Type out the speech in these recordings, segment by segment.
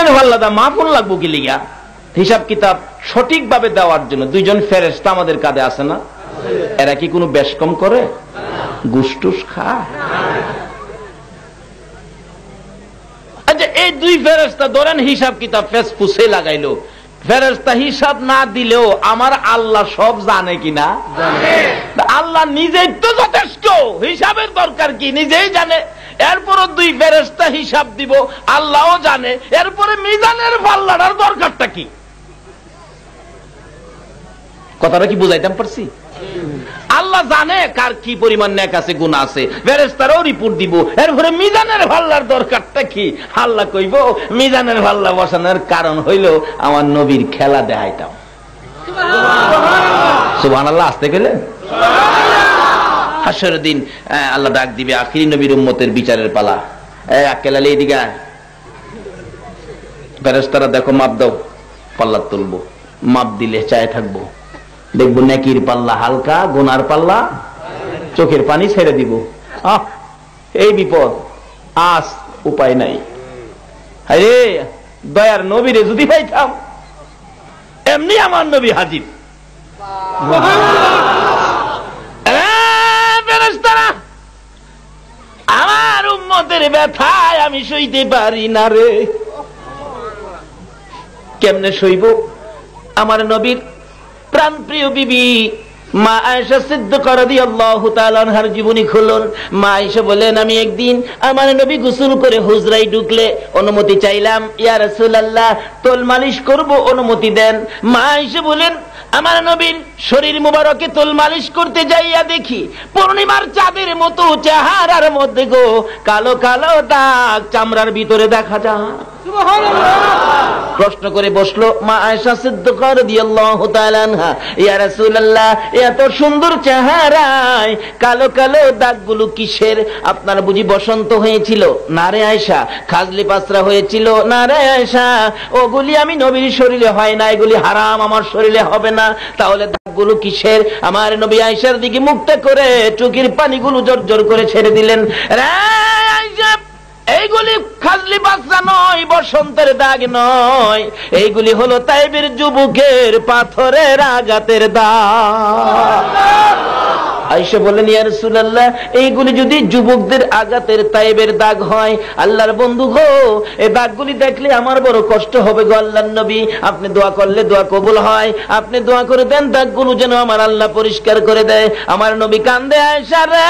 মিজানের পাল্লাটা মাপুন লাগবো কি লিগা? হিসাব কিতাব সঠিকভাবে দেওয়ার জন্য দুইজন ফেরেশতা আমাদের কাঁধে আছে না? এরা কি কোনো বেশ কম করে? গুস্টুস খায়? আচ্ছা, এই দুই ফেরেশতা ধরেন হিসাব কিতাব ফেস পুষে লাগাইলো, ফেরেশতা হিসাব না দিলেও আমার আল্লাহ সব জানে কিনা? আল্লাহ নিজেই তো যথেষ্ট, হিসাবের দরকার কি? নিজেই জানে। এরপরও দুই ফেরেশতা হিসাব দিব, আল্লাহও জানে। এরপরে মিজানের পাল্লাটার দরকারটা কি? কথাটা কি বুঝাইতাম পারছি? আল্লাহ জানে কার কি পরিমাণ নেক আছে, গুনাহ আছে, ফেরেশতারাও রিপোর্ট দিব। এরপরে মিজানের পাল্লার দরকারটা কি? আল্লাহ কইব মিজানের পাল্লা বসানোর কারণ হইল আমার নবীর খেলা দেখাইতাম। সুবহানাল্লাহ। আসতে গেলেন হাসরের দিন আল্লাহ ডাক দিবে, আখিরি নবীর উম্মতের বিচারের পালা। আকেলালে এদিকে ফেরেশতারা দেখো মাপ দাও, পাল্লা তুলবো। মাপ দিলে চায় থাকবো, দেখবো নেকির পাল্লা হালকা, গুনার পাল্লা চোখের পানি ছেড়ে দিব। এই বিপদ, আজ উপায় নাই। আরে দয়ার নবীরে যদি পাইতাম, এমনি আমার নবী হাজির। আমার উম্মতের ব্যথায় আমি সইতে পারি না রে। কেমনে সইব? আমার নবীর প্রাণপ্রিয় বিবি মা আয়েশা সিদ্দিকা রাদিয়াল্লাহু তাআলা আনহার জীবনী খুলুন। মা আয়েশা বলেন, আমি একদিন আমার নবী গোসল করে হুজরায় ঢুকলে অনুমতি চাইলাম, ইয়া রাসূলুল্লাহ তোল মালিশ করব, অনুমতি দেন। মা আয়েশা বলেন, আমার নবীর শরীর মুবারকে তোল মালিশ করতে যাইয়া দেখি পূর্ণিমার চাঁদের মতো চেহারার মধ্যে গো কালো কালো দাগ চামড়ার ভিতরে দেখা যায়। প্রশ্ন করে বসলো মা আয়েশা সিদ্দিকা রাদিয়াল্লাহু তাআলা আনহা, ইয়া রাসূলুল্লাহ এত সুন্দর চেহারায় কালো কালো দাগগুলো কিসের? আপনার বুঝি বসন্ত হয়েছিল? না রে আয়েশা। খাজলি পাসরা হয়েছিল? না রে আয়েশা, ওগুলি আমি নবীর শরীরে হয় না, এগুলি হারাম, আমার শরীরে হবে না। তাহলে দাগগুলো কিসের? আমার নবী আয়েশার দিকে মুখটা করে চোখের পানিগুলো জোর করে ছেড়ে দিলেন। রে আয়েশা, এইগুলি খাজলি বাচ্চা নয়, বসন্তের দাগ নয়, এইগুলি হলো তাইবের যুবকের পাথরের আঘাতের দাগ। আয়েশা বলেন, ইয়া রাসূলুল্লাহ এইগুলি যদি যুবকদের আঘাতের তাইবের দাগ হয়, আল্লাহর বন্ধু গো এই দাগগুলি দেখলে আমার বড় কষ্ট হবে গো আল্লাহর নবী। আপনি দোয়া করলে দোয়া কবুল হয়, আপনি দোয়া করে দেন দাগগুলো যেন আমার আল্লাহ পরিষ্কার করে দেয়। আমার নবী কান্দে, আয়েশা রে,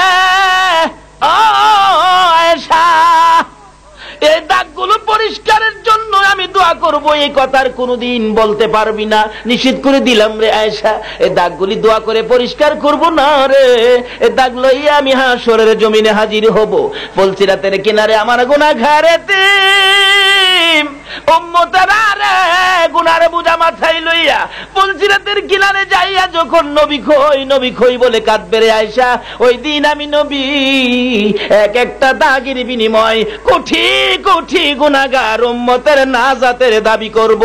ও আয়েশা, এই দাগগুলো পরিষ্কারের জন্য আমি দোয়া করব, এই কথার কোনদিন বলতে পারবি না, নিষেধ করে দিলাম রে আয়েশা। এই দাগগুলি দোয়া করে পরিষ্কার করব না রে, এই দাগ লইয়া আমি হাসরের জমিনে হাজির হব। ফুলসিরাতের কিনারে আমার গুনাহগার এতিম উম্মতেরা রে গুনার বোঝা মাথায় লইয়া ফুলসিরাতের কিনারে যাইয়া যখন নবী খই বলে কাঁদবে রে আয়েশা, ওই দিন আমি নবী এক একটা দাগের বিনিময় কোটি কোটি গুনাহগার উম্মতের নাজাতের দাবি করব।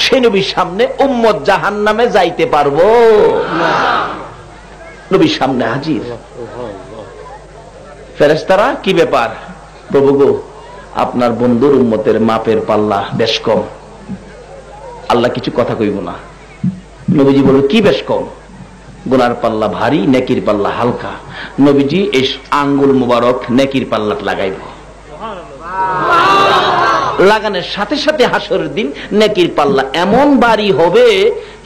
সে নবীর সামনে উম্মত জাহান্নামে যাইতে পারবো না। নবীর সামনে হাজির ফেরেশতারা, কি ব্যাপার প্রভু গো, আপনার বন্ধুর উম্মতের মাপের পাল্লা বেশ কম। আল্লাহ কিছু কথা কইব না। নবীজি বলল, কি বেশ কম? গুনার পাল্লা ভারী, নেকির পাল্লা হালকা। নবীজি এই আঙ্গুল মুবারক নেকির পাল্লা লাগাইব। লাগানোর সাথে সাথে হাসরের দিন নেকির পাল্লা এমন ভারী হবে,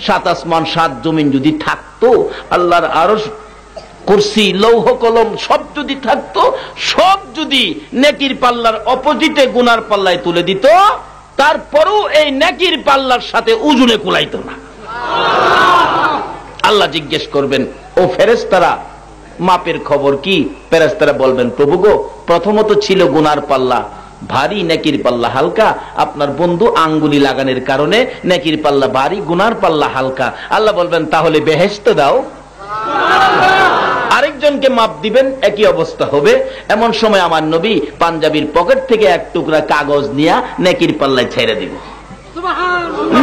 7 আসমান 7 জমিন যদি থাকতো, আল্লাহর আরশ কুরসি লৌহ কলম সব যদি থাকতো, সব যদি নেকির পাল্লার অপোজিটে গুনার পাল্লায় তুলে দিত, তারপরও এই নেকির পাল্লার সাথে ওজনে কুলাইতো না। আল্লাহ জিজ্ঞেস করবেন, ও ফেরেশতারা মাপের খবর কি? ফেরেশতারা বলবেন, প্রভু গো প্রথমত ছিল গুনার পাল্লা ভারী, নেকির পাল্লা হালকা। আপনার বন্ধু আঙ্গুলি লাগানোর কারণে নেকির পাল্লা ভারী, গুনার পাল্লা হালকা। আল্লাহ বলবেন, তাহলে বেহেশত দাও। আরেকজনকে মাপ দিবেন, একই অবস্থা হবে। এমন সময় আমার নবী পাঞ্জাবির পকেট থেকে এক টুকরা কাগজ নিয়ে নেকির পাল্লায় ছেড়ে দিব।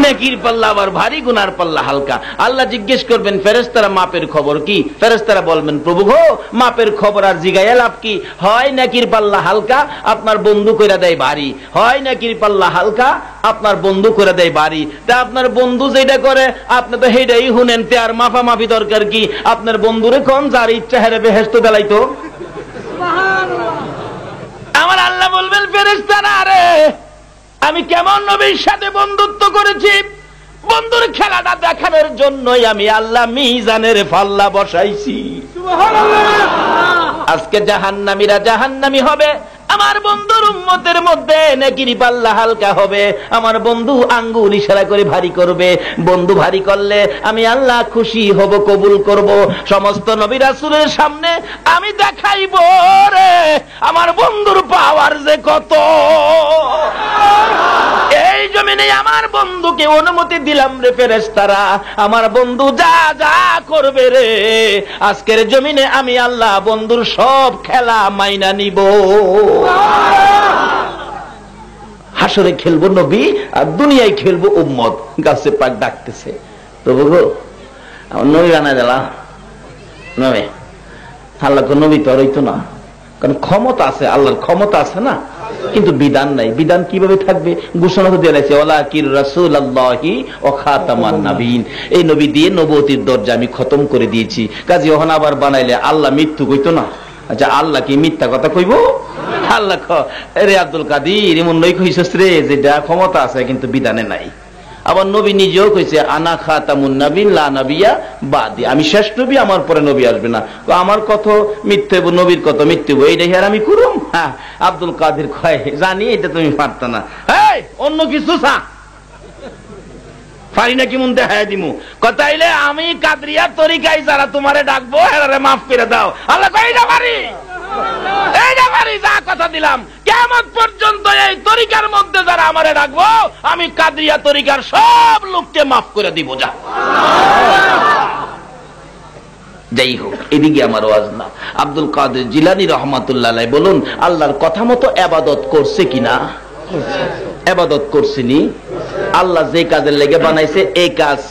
নেকির পাল্লা আবার ভারী, গুনার পাল্লা হালকা। আল্লাহ জিজ্ঞেস করবেন ফেরেশতারা মাপের খবর কি? ফেরেশতারা বলবেন প্রভু গো, মাপের খবর আর জিগাইয়া লাভ কি? হয় নেকির পাল্লা হালকা, আপনার বন্ধু কইরা দেয় ভারী, হয় নেকির পাল্লা হালকা, আপনার বন্ধু করে দেয় ভারী। তা আপনার বন্ধু যেটা করে আপনি তো সেইটাই শুনেন, তে আর মাফামাফি দরকার কি? আপনার বন্ধুরে কোন যার ইচ্ছা হেরে বেহেশত দেলাইতো। আমার আল্লাহ বলবেন ফেরেশতারা, আরে আমি কেমন নবীর সাথে বন্ধুত্ব করেছি, বন্ধুর খেলাটা দেখানোর জন্যই আমি আল্লাহ মিজানের পাল্লা বসাইছি। আজকে জাহান্নামীরা জাহান্নামী হবে, আমার বন্ধুর উম্মতের মধ্যে নেকির পাল্লা হালকা হবে। আমার বন্ধু আঙ্গুল ইশারা করে ভারী করবে, বন্ধু ভারী করলে আমি আল্লাহ খুশি হব, কবুল করব। সমস্ত নবী রাসূলের সামনে আমি দেখাইব রে আমার বন্ধুর পাওয়ার যে কত। এই জমিনে আমার বন্ধুকে অনুমতি দিলাম রে ফেরেশতারা, আমার বন্ধু যা যা করবে রে, আজকের জমিনে আমি আল্লাহ বন্ধুর সব খেলা মাইনা নিব। হাসরে খেলবো নবী আর দুনিয়ায় খেলবো উম্মত। গাছে পাক ডাকতেছে, তবু গো আমার নবী বানায় দিলা নবী। আল্লাহ নবী তো আর হইতো না, কারণ ক্ষমতা আছে, আল্লাহর ক্ষমতা আছে না, কিন্তু বিধান নাই। বিধান কিভাবে থাকবে? ঘোষণা তো দিয়ে লাগছে ওয়ালাকির রাসূলুল্লাহি ওয়া খাতামান নাবিয়িন, এই নবী দিয়ে নবুয়তির দরজা আমি খতম করে দিয়েছি। কাজী ওহন আবার বানাইলে আল্লাহ মৃত্যু কইতো না। আচ্ছা আল্লাহ কি মিথ্যা কথা কইব? আল্লাহ রে আব্দুল কাদির এমন নই কইছস রে, যেটা ক্ষমতা আছে কিন্তু বিধানে নাই। আবার নবী নিজেও কইছে আনা খাতামুন নাবিয়িন লা নাবিয়্যা বাদি, আমি শেষ নবী, আমার পরে নবী আসবে না। আমার কত মিথ্যে, নবীর কত মিথ্যে, এইটা আর আমি করুম? হ্যাঁ, আব্দুল কাদির কয় জানি এটা তুমি পারত না, এই অন্য কিছু চা পারি না, কেমন দেখায় দিমু। কথাইলে আমি কাদরিয়া তরিকায় যারা তোমারে ডাকবো এরারে মাফ করে দাও। আল্লাহ কয় এইটা পারি, এইটা পারি, যা কথা দিলাম। কিয়ামত পর্যন্ত এই তরিকার মধ্যে যারা আমারে ডাকবো আমি কাদরিয়া তরিকার সব লোককে মাফ করে দিব। যা যাই হোক, এদিকে আমার ওয়াজ না। আব্দুল কাদের জিলানী রহমাতুল্লাহ আলাইহি বলুন, আল্লাহর কথা মতো ইবাদত করছে কিনা? ইবাদত করছিনি? আল্লাহ যে কাজের লেগে বানাইছে এই কাজ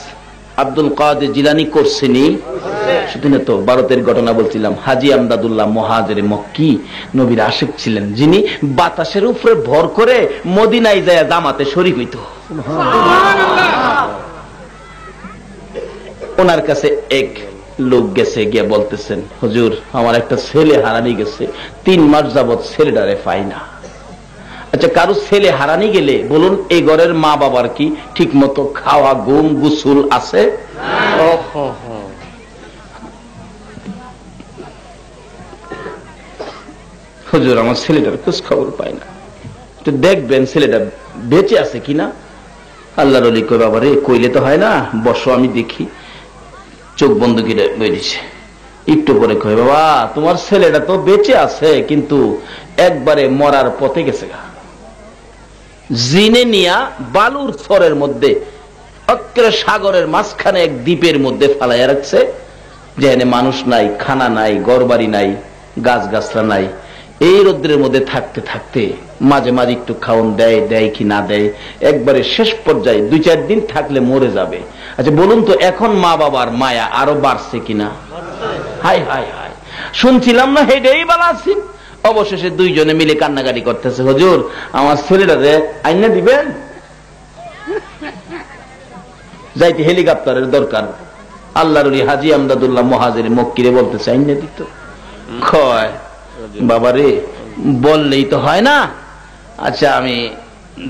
আব্দুল কাদের জিলানী করছেনি? সেদিন তো ভারতের ঘটনা বলছিলাম, হাজী আমদাদুল্লাহ মুহাজিরে মক্কি নবীর আশিক ছিলেন, যিনি বাতাসের উপরে ভর করে মদিনায় যায় জামাতে শরীক হইত। ওনার কাছে এক লোক গেছে, গিয়ে বলতেছেন হুজুর আমার একটা ছেলে হারানি গেছে, 3 মাস যাবৎ ছেলেটারে পাই না। আচ্ছা কারো ছেলে হারানি গেলে বলুন এই ঘরের মা বাবার কি ঠিক মতো খাওয়া ঘুম গোসল আছে? হুজুর আমার ছেলেটার খোঁজ খবর পাই না, একটু দেখবেন ছেলেটা বেঁচে আছে কিনা। আল্লাহর ওলি কই বাবা রে, কইলে তো হয় না, বসো আমি দেখি। চোখ বন্ধ করে বেরিয়েছে, একটু পরে কই বাবা তোমার ছেলেটা তো বেঁচে আছে, কিন্তু একবারে মরার পথে গেছে গা। জিনে নিয়া বালুর থরের মধ্যে অক্রে সাগরের মাঝখানে এক দ্বীপের মধ্যে ফালাইয়া রাখছে, যেখানে মানুষ নাই, খানা নাই, ঘরবাড়ি নাই, গাছ গাছরা নাই। এই রোদ্রের মধ্যে থাকতে থাকতে মাঝে মাঝে একটু খাওন দেয়, দেয় কি না দেয়, একবারে শেষ পর্যায়ে 2-4 দিন থাকলে মরে যাবে। আচ্ছা বলুন তো এখন মা বাবার মায়া আরো বাড়ছে কিনা? হাই হাই হাই, শুনছিলাম না হেডেই বালাছি। অবশেষে 2 জনে মিলে কান্নাকাটি করতেছে, হুজুর আমার ছেলেটারে আইনা দিবেন, যাইতে হেলিকপ্টারের দরকার। আল্লাহর ওলি হাজী আমদাদুল্লাহ মুহাজিরে মক্কিরে বলতেছে আইনা দিত। কয় বাবারে বললেই তো হয় না, আচ্ছা আমি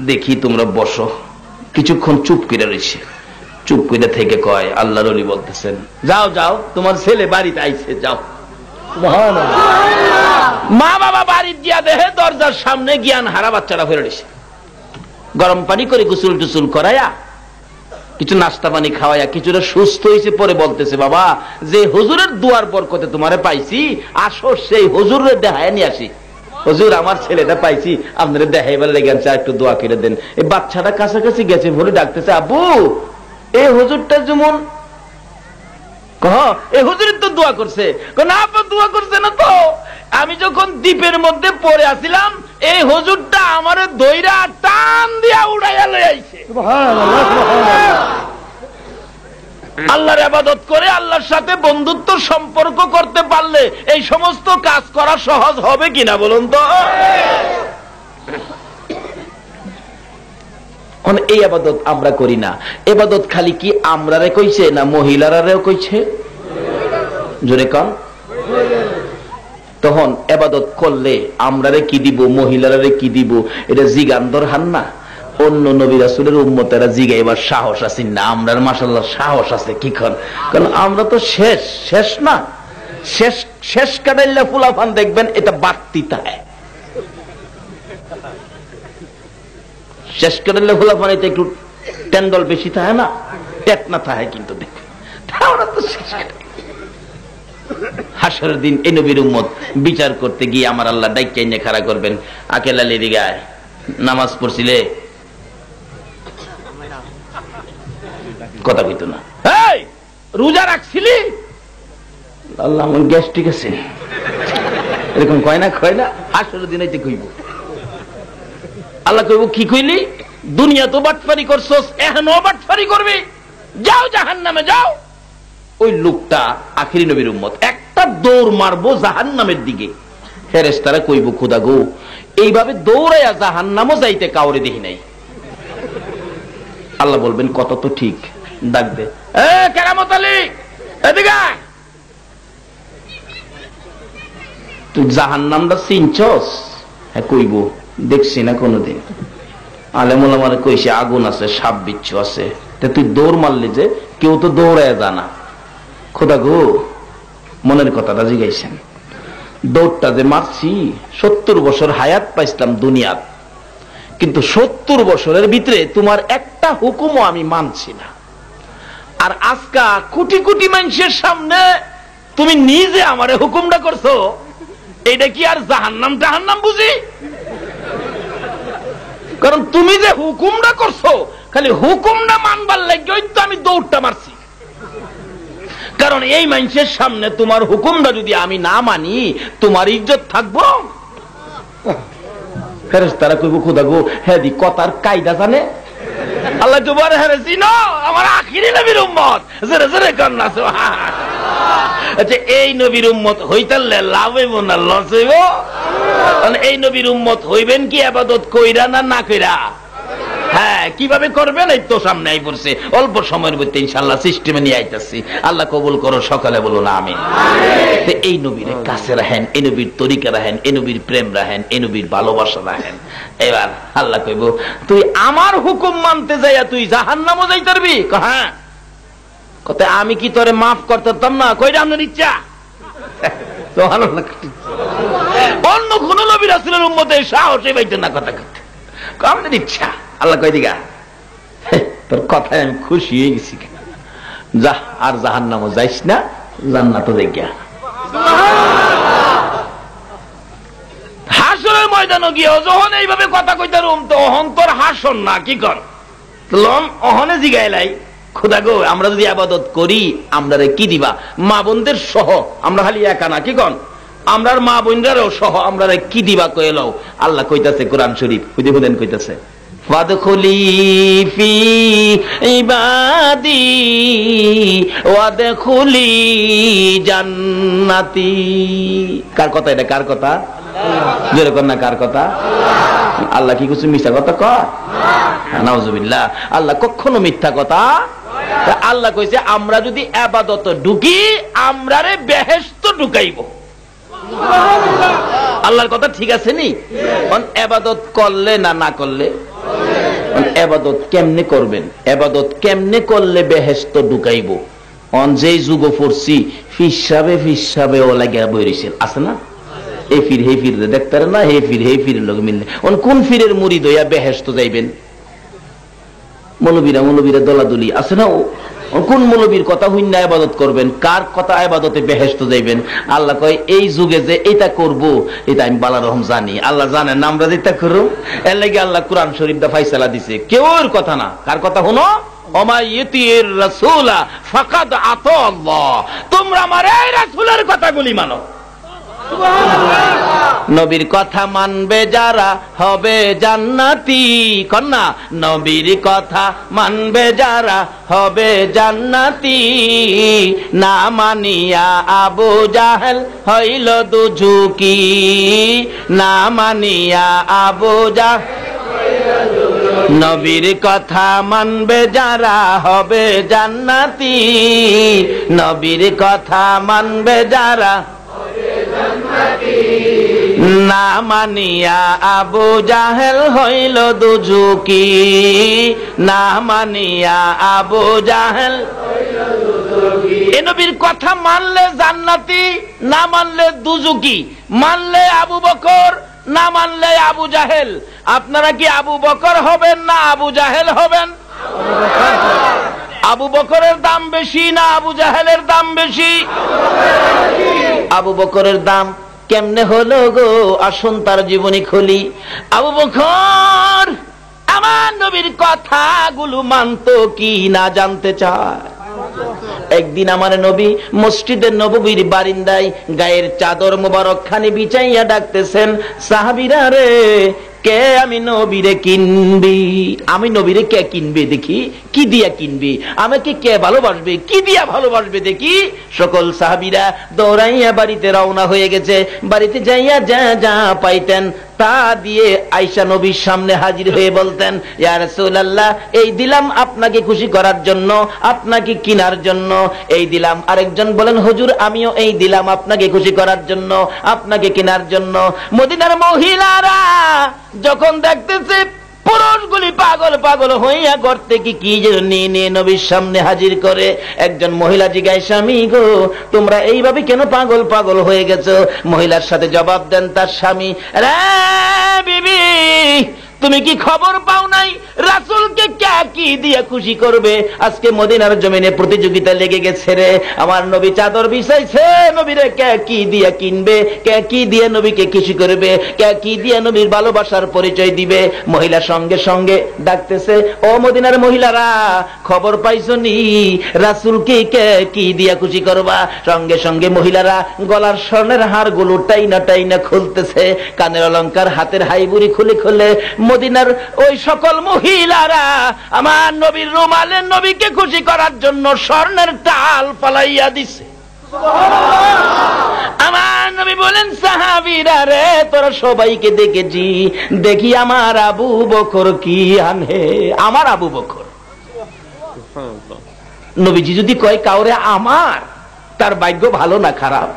দেখি, তোমরা বসো। কিছুক্ষণ চুপ করে রয়েছে, চুপ করে থেকে কয় আল্লাহর ওলি বলতেছেন যাও যাও তোমার ছেলে বাড়িতে আইছে, যাও। মা বাবা বাড়ি গিয়া দেখে দরজার সামনে জ্ঞান হারা বাচ্চারা ফেলে রয়েছে। গরম পানি করে গোসল টুসুল করাইয়া কিছু নাস্তা পানি খাওয়াইয়া কিছুটা সুস্থ হয়েছে, পরে বলতেছে বাবা যে হুজুরের দুয়ার বরকতে তোমারে পাইছি, আসো সেই হুজুরের দেখায় নিয়ে আসি। হুজুর আমার ছেলেটা পাইছি, আপনারা দেখাইবার লেগে আনছে, একটু দোয়া করে দেন। এই বাচ্চাটা কাছাকাছি গেছে বলে ডাকতেছে আব্বু এই হুজুরটা যেমন এই হুজুরের তো দোয়া করছে। না আব্বা দোয়া করছে না তো, আমি যখন দ্বীপের মধ্যে পড়ে আসিলাম এই হুজুরটা আমারে দইরা টান দিয়া উড়াইয়া লইছে। আল্লাহর ইবাদত করে আল্লাহর সাথে বন্ধুত্ব সম্পর্ক করতে পারলে এই সমস্ত কাজ করা সহজ হবে কিনা বলুন তো? এই ইবাদত আমরা করি না। ইবাদত খালি কি আমরারে কইছে না মহিলারাও কইছে? জোরে কন। তখন ইবাদত করলে আমরারে কি দিব, মহিলারে কি দিব, এটা জিগান্দর হান না। অন্য নবী রাসূলের উম্মতেরা জিগাইবার সাহস আছে না, আমরার মাশাআল্লাহ সাহস আছে। কি কন? কারণ আমরা তো শেষ না, শেষ কাটাইলা ফুলাফান দেখবেন এটা বাড়তি থাকে। শেষ কাটাইলা ফুলাফান এটা একটু টেন্ডল বেশি থাকে না, টেট না থাকে, কিন্তু দেখবেন আমরা তো শেষ হাসরের দিন এই নবীর উম্মত বিচার করতে গিয়ে আমার আল্লাহ ডাইকা এনে খাড়া করবেন। আকেল আলী দিগায় নামাজ পড়ছিলে, কথা কইতো না। এই রোজা রাখছিলি? আল্লাহ আমার গ্যাস ঠিক আছে, এরকম কয় না হাসরের দিন এতে কইব। আল্লাহ কইব কি কইলি? দুনিয়া তো বাটফারি করছস, এখনো বাটফারি করবি, যাও জাহান্নামে যাও। ওই লোকটা আখিরি নবীর উম্মত একটা দৌড় মারবো জাহান্নামের দিকে। ফেরেশতারা কইব খোদা গো, এইভাবে দৌড়াইয়া জাহান্নামও যাইতে কাউরে দেখি নাই। আল্লাহ বলবেন কত তো ঠিক, ডাকবে কেরামত আলী এদিকে আয়। তুই জাহান্নামটা চিনছস? হ্যাঁ কইব, দেখছি না কোনোদিন। আলেম ওলামারে কইছে আগুন আছে, সাপ বিচ্ছু আছে, তুই দৌড় মারলি যে? কেউ তো দৌড়ায় জানা। খোদা গো, মনের কথাটা জিগাইছেন। দৌড়টা যে মারছি, 70 বছর হায়াত পাইছিলাম দুনিয়াত, কিন্তু 70 বছরের ভিতরে তোমার একটা হুকুমও আমি মানছি না। আর আজকা কোটি কোটি মানুষের সামনে তুমি নিজে আমারে হুকুমটা করছো, এটা কি আর জাহান্নাম বুঝি? কারণ তুমি যে হুকুমটা করছো, খালি হুকুমটা মানবার লাগে তো আমি দৌড়টা মারছি। কারণ এই মানুষের সামনে তোমার হুকুমটা যদি আমি না মানি, তোমার ইজ্জত থাকবো? ফেরেশতারা কইব খোদা গো, হ্যাঁ দি কথার কায়দা জানে। আল্লাহ তোমার হ্যাঁ চিনো, আমার আখিরি নবীর উম্মত, জোরে জোরে কর না সুবহান। আচ্ছা এই নবীর উম্মত হইতালে লাভ হইব না লস হইব? এই নবীর উম্মত হইবেন কি ইবাদত কইরা না কইরা? হ্যাঁ, কিভাবে করবেন এই তো সামনে আই পড়ছে। অল্প সময়ের মধ্যে ইনশাআল্লাহ সিস্টেমে নিয়ে আইতাছি। আল্লাহ কবুল করো, সকালে বলুন আমিন। এই নবীর কাছে রাখেন, এই নবীর তরিকা রাখেন, এই নবীর প্রেম রাখেন, এই নবীর ভালোবাসা রাখেন। এবার আল্লাহ কইব তুই আমার হুকুম মানতে যাইয়া তুই জাহান্নামে যাইতে পারবি? হ্যাঁ। কত আমি কি তোরে মাফ করতাম না? কইরা আপনার ইচ্ছা তো ভালো লাগছে। অন্য কোন নবী রাসূলের উম্মতের সাহসে পাইতো না কথা কইতে, আমাদের ইচ্ছা। আল্লাহ কই দিগা তোর কথায় আমি খুশি হয়ে গেছি, যা আর জাহান্নামে যাইস না, জান্নাতে যাইগা। হাসরের ময়দানে গিয়ে যখন এইভাবে কথা কইতারুম, তো অহন্তর হাসন না কি কর লম অহনে জিগাইলাই খোদা গো, আমরা যদি ইবাদত করি আমরারে কি দিবা? মা বোনদের সহ, আমরা খালি একা না, কি কন? আমরার মা বোনদেরও সহ আমরারে কি দিবা কইলাও? আল্লাহ কইতাছে কোরআন শরীফ, খুদে খুদেন কইতাছে ফাদখুলি ফি ইবাদি ওয়াদখুলি জান্নাতি। কার কথা এটা? কার কথা? জোরে কর না, কার কথা? আল্লাহ কি কিছু মিথ্যা কথা কয়? নাউজুবিল্লাহ, আল্লাহ কখনো মিথ্যা কথা। আল্লাহ কইছে আমরা যদি ইবাদত ঢুকি, আমরারে বেহেশত ঢুকাইব। আল্লাহর কথা ঠিক আছে নি? ইবাদত করলে না করলে? ইবাদত কেমনে করবেন? ইবাদত কেমনে করলে বেহেশত ঢুকাইব? যেই যুগ পড়ছি ফিসাবে ও লাগিয়া বইরিছিল, আছে না? এই ফির হে ফির দেখতে না, হে ফিরের লোক মিললে কোন ফিরের মুরিদ হইয়া বেহেশত যাইবেন? মৌলবীরা দলাদলি আছে না? কোন মৌলবীর কথা হইনা ইবাদত করবেন? কার কথা ইবাদতে বেহেশত যাইবেন? আল্লাহ কয় এই যুগে যে এটা করব, এটা আমি বালা রহম জানি। আল্লাহ জানেন না আমরা যেটা করব। এর লাগি আল্লাহ কোরআন শরীফটা ফায়সালা দিছে, কেউর কথা না। কার কথা শুনো? ওমাইয়িতির রাসূলা ফাকাদ আতা আল্লাহ। তোমরা আমার এই রাসূলের কথাগুলি মানো। নবীর কথা মানবে যারা হবে জান্নাতি। কন্যা নবীর কথা মানবে যারা হবে জান্নাতি। না মানিয়া আবু জাহেল হইল দুজুকি। না মানিয়া আবু জাহেল নবীর কথা মানবে যারা হবে জান্নাতি। নবীর কথা মানবে যারা না মানিয়া আবু জাহেল হইল দুজুকি। না মানিয়া আবু জাহেল এ নবীর কথা মানলে জান্নাতি, না মানলে দুজুকি। মানলে আবু বকর, না মানলে আবু জাহেল। আপনারা কি আবু বকর হবেন না আবু জাহেল হবেন? আবু বকরের দাম বেশি না আবু জাহেলের দাম বেশি? আবু বকরের দাম কেমনে হলো গো? আসুন তার জীবনী খুলি। আবু বকর আমার নবীর কথাগুলো মানতো কি না জানতে চায়? একদিন আমার নবী মসজিদের নববীর বারিন্দায় গায়ের চাদর মোবারক খানি বিছাইয়া ডাকতেছেন, সাহাবীরা রে কে আমি নবীরে কিনবি? আমি নবীরে কে কিনবে দেখি? কি দিয়া কিনবি? আমাকে কে ভালোবাসবে? কি দিয়া ভালোবাসবে দেখি? সকল সাহাবীরা দৌড়াইয়া বাড়িতে রওনা হয়ে গেছে। বাড়িতে যাইয়া যা যা পাইতেন তা দিয়ে আয়েশা নবীর সামনে হাজির হয়ে বলতেন, ইয়া রাসূলুল্লাহ এই দিলাম আপনাকে খুশি করার জন্য, আপনাকে কিনার জন্য এই দিলাম। আরেকজন বলেন, হুজুর আমিও এই দিলাম আপনাকে খুশি করার জন্য, আপনাকে কিনার জন্য। মদিনার মহিলারা যখন দেখতেছে পুরুষগুলি পাগল পাগল হইয়া করতে কি যেন নিয়ে নিয়ে নবীর সামনে হাজির করে। একজন মহিলা জিজ্ঞাসা, স্বামী গো তোমরা এইভাবে কেন পাগল পাগল হয়ে গেছো? মহিলার সাথে জবাব দেন তার স্বামী, রে বিবি তুমি কি খবর পাও নাই রাসূলকে কে কি দিয়ে খুশি করবে? আজকে মদিনার জমিনে প্রতিযোগিতা লেগে গেছে রে। আমার নবী চাদর বিছাইছে, নবীরে কে কি দিয়ে কিনবে? কে কি দিয়ে নবীকে খুশি করবে? কে কি দিয়ে নবীর ভালোবাসার পরিচয় দিবে? মহিলা সঙ্গে সঙ্গে ডাকতেছে, ও মদিনার মহিলারা খবর পাইছো নি রাসূলকে কে কি দিয়ে খুশি করবা? সঙ্গে সঙ্গে মহিলারা গলার স্বর্ণের হারগুলো টাইনা টাইনা খুলতেছে, কানের অলংকার হাতের হাইবুড়ি খুলে খুলে মদিনার ওই সকল মহিলারা আমার নবীর রুমালে নবীকে খুশি করার জন্য স্বর্ণের টাল পালাইয়া দিছে। আমার নবী বলেন, সাহাবীরা রে তোরা সবাইকে দেখেছি, দেখি আমার আবু বকর কি আনে। আমার আবু বকর। নবীজি যদি কয় কাউরে আমার, তার ভাগ্য ভালো না খারাপ?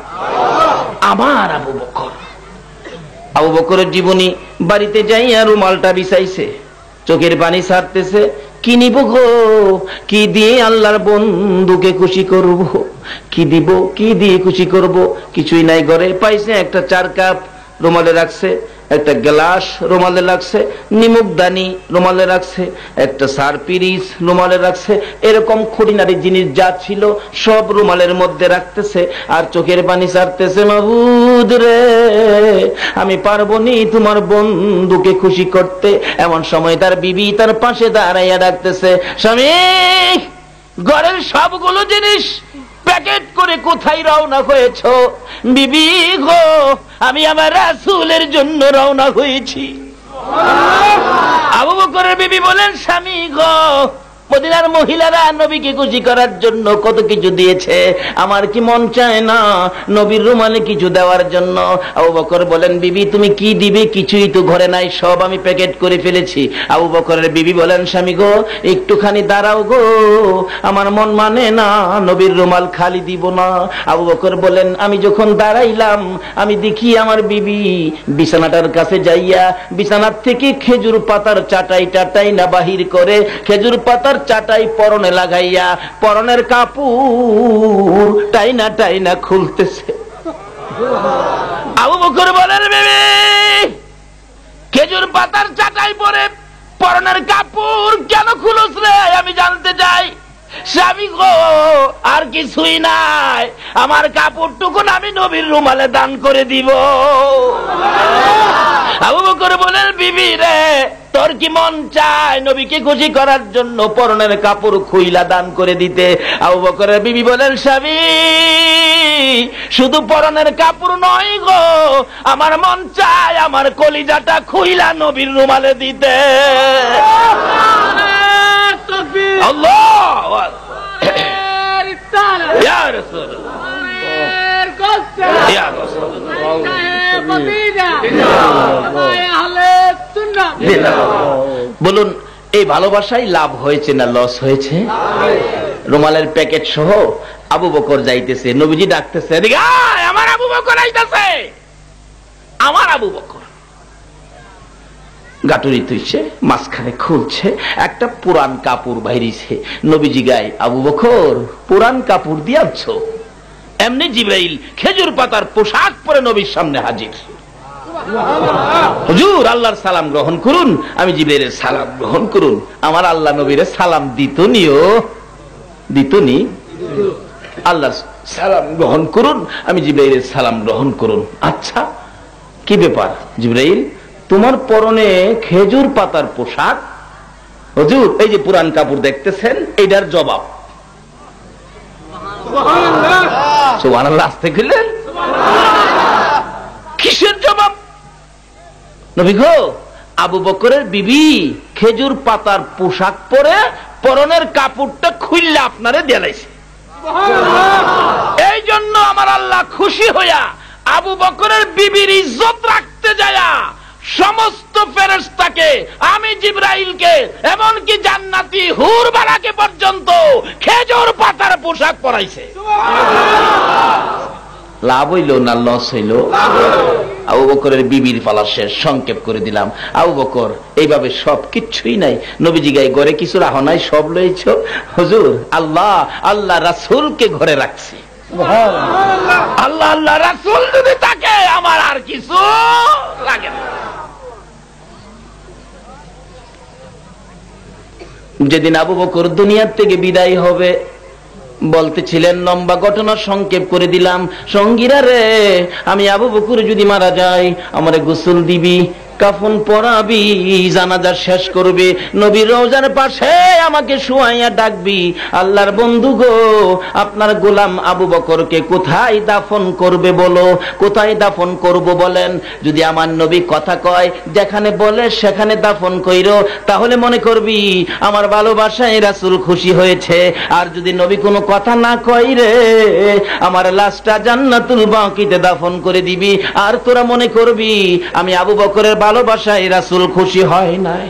আমার আবু বকর। আবু বকরের জীবনী বাড়িতে যাইয়া রুমালটা বিছাইছে, চোখের পানি ছাড়তেছে। কি নিব গো? কি দিয়ে আল্লাহর বন্ধুকে খুশি করব? কি দিব? কি দিয়ে খুশি করব? কিছুই নাই ঘরে। পাইছে একটা 4 কাপ রুমালে রাখছে, একটা গ্লাস রুমালে রাখছে, নিমুকদানি রুমালে রাখছে, একটা সারপিরিস রুমালে রাখছে। এরকম খুঁটিনাটি জিনিস যা ছিল সব রুমালের মধ্যে রাখতেছে আর চোখের পানি ছাড়তেছে। মাবুদ রে আমি পারবো নি তোমার বন্ধুকে খুশি করতে। এমন সময় তার বিবি তার পাশে দাঁড়াইয়া ডাকতেছে, স্বামী ঘরের সবগুলো জিনিস প্যাকেট করে কোথায় রওনা হয়েছ? বিবি গো আমি আমার রাসূলের জন্য রওনা হয়েছি। আবু বকরের বিবি বলেন, স্বামী গো মদিনার মহিলারা নবীকে খুশি করার জন্য কত কিছু দিয়েছে, আমার কি মন চায় না নবীর রুমালে কিছু দেওয়ার জন্য? আবু বকর বলেন, বিবি তুমি কি দিবে? কিছুই তো ঘরে নাই, সব আমি প্যাকেট করে ফেলেছি। আবু বকরের বিবি বলেন, স্বামী গো একটুখানি দাঁড়াও গো, আমার মন মানে না নবীর রুমাল খালি দিব না। আবু বকর বলেন, আমি যখন দাঁড়াইলাম আমি দেখি আমার বিবি বিছানাটার কাছে যাইয়া বিছানার থেকে খেজুর পাতার চাটাই টাটাই না বাহির করে খেজুর পাতার চাটাই পরনে লাগাইয়া পরনের কাপড় টাইনা টাইনা খুলতেছে। আবু বকর বলেন, বিবি খেজুর পাতার চাটাই পরে পরনের কাপড় কেন খুলছ রে? আমি জানতে চাই। স্বামী গো আর কিছুই নাই, আমার কাপড়টুকুন আমি নবীর রুমালে দান করে দিব। আবু বকর বলেন, বিবি রে তোর কি মন চায় নবীকে খুশি করার জন্য পরনের কাপড় খুইলা দান করে দিতে? আবু বকরের বিবি বলেন, স্বামী শুধু পরনের কাপড় নয় গো, আমার মন চায় আমার কলিজাটা খুইলা নবীর রুমালে দিতে। আল্লাহু আকবার। ইয়া রাসূলুল্লাহ, ইয়া রাসূলুল্লাহ। বলুন, এই ভালোবাসায় লাভ হয়েছে না লস হয়েছে? রুমালের প্যাকেট সহ আবু বকর যাইতেছে, নবীজি ডাকতেছে, এদিকে আয়, আমার আবু বকর আইতাছে। আমার আবু বকর গাটুরি তুইছে, মাঝখানে খুলছে, একটা পুরান কাপড় বাইরিছে। নবীজি গায়, আবু বকর পুরান কাপড় দিয়াছ? এমনি জিবরাইল খেজুর পাতার পোশাক পরে নবীর সামনে হাজির। হুজুর আল্লাহর সালাম গ্রহণ করুন। আমি জিবরাইলের সালাম গ্রহণ করুন। আমার আল্লাহ নবীর সালাম দিতনিও, দিতনি। আল্লাহর সালাম গ্রহণ করুন, আমি জিবরাইলের সালাম গ্রহণ করুন। আচ্ছা কি ব্যাপার জিবরাইল, তোমার পরনে খেজুর পাতার পোশাক? হুজুর এই যে পুরান কাপড় দেখতেছেন, এটার জবাব। সুবহানাল্লাহ, আসতে গেলেন, কিসের জবাব? নবী গো, আবু বকরের বিবি খেজুর পাতার পোশাক পরে পরনের কাপড়টা খুললে আপনারে দেলাইছে। এই জন্য আমার আল্লাহ খুশি হইয়া আবু বকরের বিবির ইজ্জত রাখতে যায়া সমস্ত ফেরেশতাকে, আমি জিবরাইলকে, এমনকি জান্নাতি হুর বালাকে পর্যন্ত খেজুর পাতার পোশাক পরাইছে। লাভ হইল না লস হইল? আবু বকরের বিবির পালা শেষ, সংক্ষেপ করে দিলাম। আবু বকর এইভাবে সব কিচ্ছুই নাই, নবীজি গায়ে ঘরে কিছু রাখো নাই, সব লইছ। হুজুর আল্লাহ আল্লাহ রাসূলকে ঘরে রাখছি। আল্লাহ আল্লাহ রাসূল যদি থাকে আমার আর কিছু লাগে না। যেদিন আবু বকর দুনিয়ার থেকে বিদায় হবে, বলতেছিলেন, লম্বা ঘটনা সংক্ষেপ করে দিলাম, সঙ্গীরা রে, আমি আবু বকর যদি মারা যাই আমারে গোসল দিবি, কাফন পরাবি, জানাজা শেষ করবে, নবীর রওজার পাশে আমাকে শুয়াইয়া ডাকবি, আল্লাহর বন্ধু গো আপনার গোলাম আবু বকরকে কোথায় দাফন করবে বলো, কোথায় দাফন করব বলেন। যদি আমার নবী কথা কয় যেখানে বলে সেখানে দাফন কইরো, তাহলে মনে করবি আমার ভালোবাসায় রাসূল খুশি হয়েছে। আর যদি নবী কোনো কথা না কয় রে, আমার লাশটা জান্নাতুল বাকিতে দাফন করে দিবি, আর তোরা মনে করবি আমি আবু বকরের ভালোবাসায় রাসূল খুশি হয় নাই।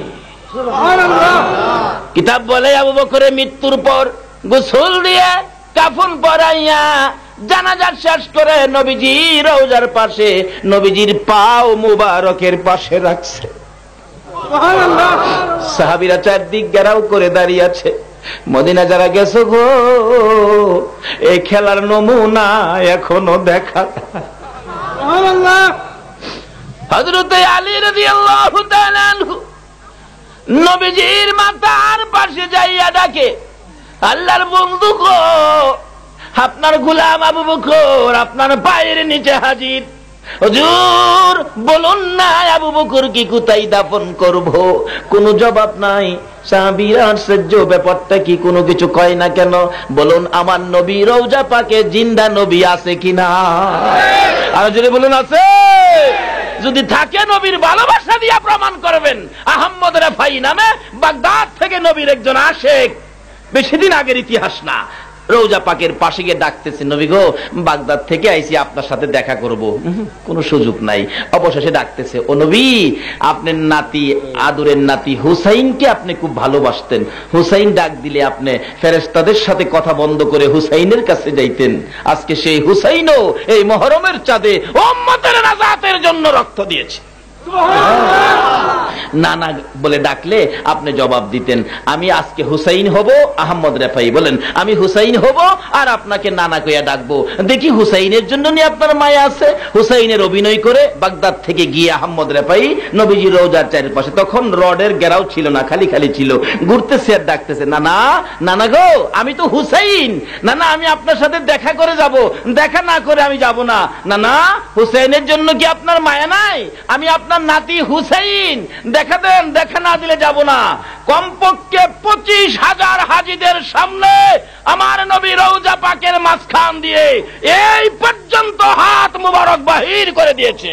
কিতাব বলে আবু বকরের মৃত্যুর পর গোসল দিয়ে কাফন পরাইয়া জানাজা শেষ করে নবীজি রওজার পাশে নবীজির পাও মুবারকের পাশে রাখছে। সাহাবীরা চারদিক ঘেরাও করে দাঁড়িয়ে আছে। মদিনা যারা গেছো গো, এই খেলার নমুনা এখনো দেখা। হযরতে আলী রাদিয়াল্লাহু তাআলা আনহু নবীজির মাথার পাশে যাইয়া ডাকে, আল্লাহর বন্ধু গো, আপনার গোলাম আবু বকর আপনার পায়ের নিচে হাজির। হুজুর বলুন না আবু বকর কি কোথায় দাফন করব? কোনো জবাব নাই। সাহাবীরা আশ্চর্য, ব্যাপারটা কি, কোনো কিছু কয় না কেন? বলুন আমার নবী রওজা পাকে জিন্দা নবী আছে কিনা? আর যদি বলুন আছে, যদি থাকে নবীর ভালোবাসা দিয়া প্রমাণ করবেন। আহমদ রাফাই নামে বাগদাদ থেকে নবীর একজন আশেক, বেশি দিন আগের ইতিহাস না, রওজা পাকের পাশে গিয়ে ডাকতেছে, নবী গো বাগদাদ থেকে আইছি আপনার সাথে দেখা করব, কোনো সুযোগ নাই। অবশেষে ডাকতেছে, ও নবী আপনার নাতি, আদরের নাতি হুসাইনকে আপনি খুব ভালোবাসতেন, হুসাইন ডাক দিলে আপনি ফেরেশতাদের সাথে কথা বন্ধ করে হুসাইনের কাছে যাইতেন। আজকে সেই হুসাইনও এই মুহররমের চাঁদে উম্মতের নাজাতের জন্য রক্ত দিয়েছে। নানা বলে ডাকলে আপনি জবাব দিতেন, আমি আজকে হুসাইন হব। আহমদ রাফাই বলেন, আমি হুসাইন হব আর আপনাকে নানা কইয়া ডাকবো, দেখি হুসাইনের জন্য নিয়ে আপনার মায়া আছে। হুসাইনের অভিনয় করে বাগদাদ থেকে গিয়ে আহমদ রাফাই নবীজি রওজার চারপাশে, তখন রডের ঘেরাও ছিল না, খালি খালি ছিল, ঘুরতেছে আর ডাকতেছে, নানা নানা গো আমি তো হুসাইন, নানা আমি আপনার সাথে দেখা করে যাব, দেখা না করে আমি যাব না। নানা হুসাইনের জন্য কি আপনার মায়া নাই? আমি আপনার নাতি হুসাইন, দেখা দেন, দেখা না দিলে যাব না। কমপক্ষে 25,000 হাজীদের সামনে আমার নবী রওজা পাকের মাঝখান দিয়ে এই পর্যন্ত হাত মুবারক বাহির করে দিয়েছে।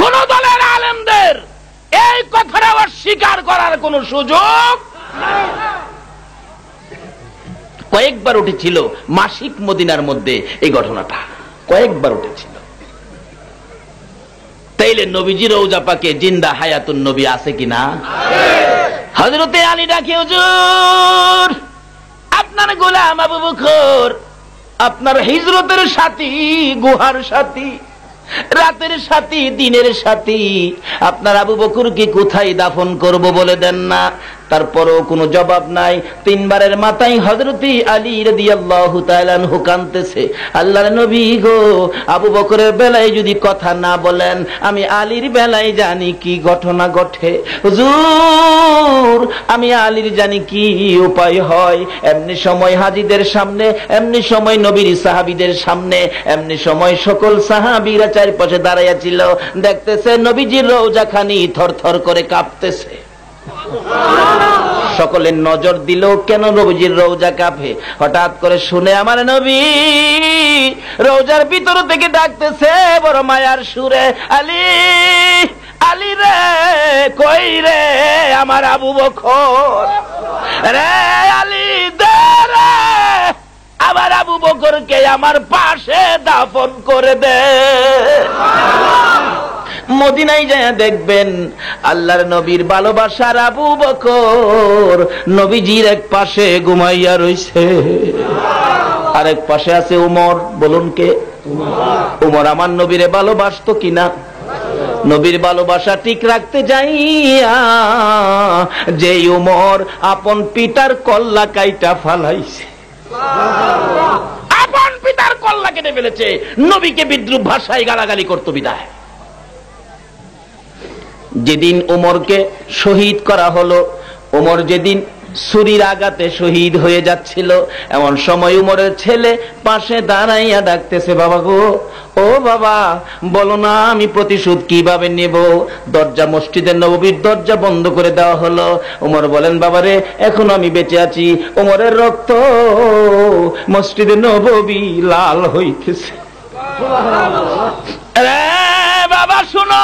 কোন দলের আলেমদের এই কথাটা অস্বীকার করার কোন সুযোগ কয়েকবার উঠেছিল মাসিক মদিনার মধ্যে, এই ঘটনাটা কয়েকবার উঠেছিল। তাইলে নবীজি রওজা পাকে জিন্দা হায়াতুন নবী আছে কিনা? হযরতে আলী ডাকে, হুজুর আপনার গোলাম আবু বকর, আপনার হিজরতের সাথী, গুহার সাথী, রাতের সাথী, দিনের সাথী, আপনার আবু বকরকে কোথায় দাফন করব বলে দেন না। তারপরও কোনো জবাব নাই। তিনবারের মাথায় হযরতে আলী রাদিয়াল্লাহু তাআলা আনহু কাঁদতেছে, আল্লাহর নবী গো, আবু বকরের বেলায় যদি কথা না বলেন, আমি আলীর বেলায় জানি কি ঘটনা ঘটে। হুজুর আমি আলীর জানি কি উপায় হয়। এমনি সময় হাজীদের সামনে, এমনি সময় নবীর সাহাবীদের সামনে, এমনি সময় সকল সাহাবীরা চারপাশে দাঁড়াইয়া ছিল, দেখতেছে নবীজির রওজাখানি থরথর করে কাঁপতেছে। সকলের নজর দিল কেন নবীজির রওজা কাঁপে। হঠাৎ করে শুনে আমার নবী রওজার ভিতর থেকে ডাকতেছে বড় মায়ার সুরে, আলী আলী রে, কই রে আমার আবু বকর রে, আলী দে রে, আমার আবু বকরকে আমার পাশে দাফন করে দে। মদিনায় যায় দেখবেন আল্লাহর নবীর ভালোবাসার আবু বকর নবীজির এক পাশে ঘুমাইয়া রইছে, আরেক পাশে আছে উমর। বলুন কে? উমর আমার নবীরে ভালোবাসতো কিনা? নবীর ভালোবাসা ঠিক রাখতে যাইয়া যে উমর আপন পিতার কল্লা কাইটা ফালাইছে, আপন পিতার কল্লা কেটে ফেলেছে, নবীকে বিদ্রুপ ভাষায় গালাগালি করতো বিদায়। যেদিন উমরকে শহীদ করা হলো, উমর যেদিন ছুরির আঘাতে শহীদ হয়ে যাচ্ছিল, এমন সময় উমরের ছেলে পাশে দাঁড়াইয়া ডাকতেছে, বাবা গো, ও বাবা বলো না আমি প্রতিশোধ কিভাবে নেব। দরজা, মসজিদের নববীর দরজা বন্ধ করে দেওয়া হলো। উমর বলেন, বাবারে এখন আমি বেঁচে আছি, উমরের রক্ত মসজিদের নববী লাল হইতেছে। বাবা শুনো,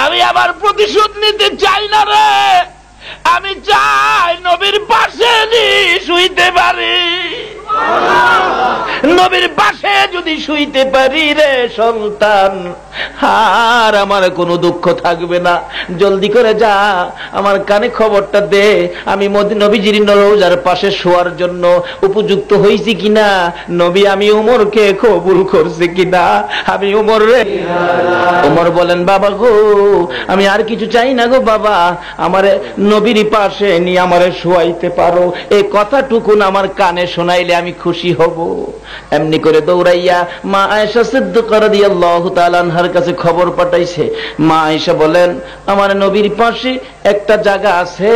আমি আবার প্রতিশোধ নিতে চাই না রে, আমি চাই নবীর পাশে শুইতে পারি, নবীর পাশে যদি শুইতে পারি রে সন্তান, আর আমার কোনো দুঃখ থাকবে না। জলদি করে যা, আমার কানে খবরটা দে, আমি নবীজির রওজার পাশে শোয়ার জন্য উপযুক্ত হয়েছি কিনা, নবী আমি উমরকে কবুল করছে কিনা। আমি উমর রে, উমর বলেন, বাবা গো আমি আর কিছু চাই না গো বাবা, আমারে নবীর পাশে নিয়ে আমারে শোয়াইতে পারো, এই কথাটুকুন আমার কানে শোনাইলে আমি খুশি হব। এমনি করে দৌড়াইয়া মা আয়েশা সিদ্দিকা রাদিয়াল্লাহু তাআলা আনহার কাছে খবর পাঠাইছে। মা আয়েশা বলেন, আমার নবীর পাশে একটা জায়গা আছে,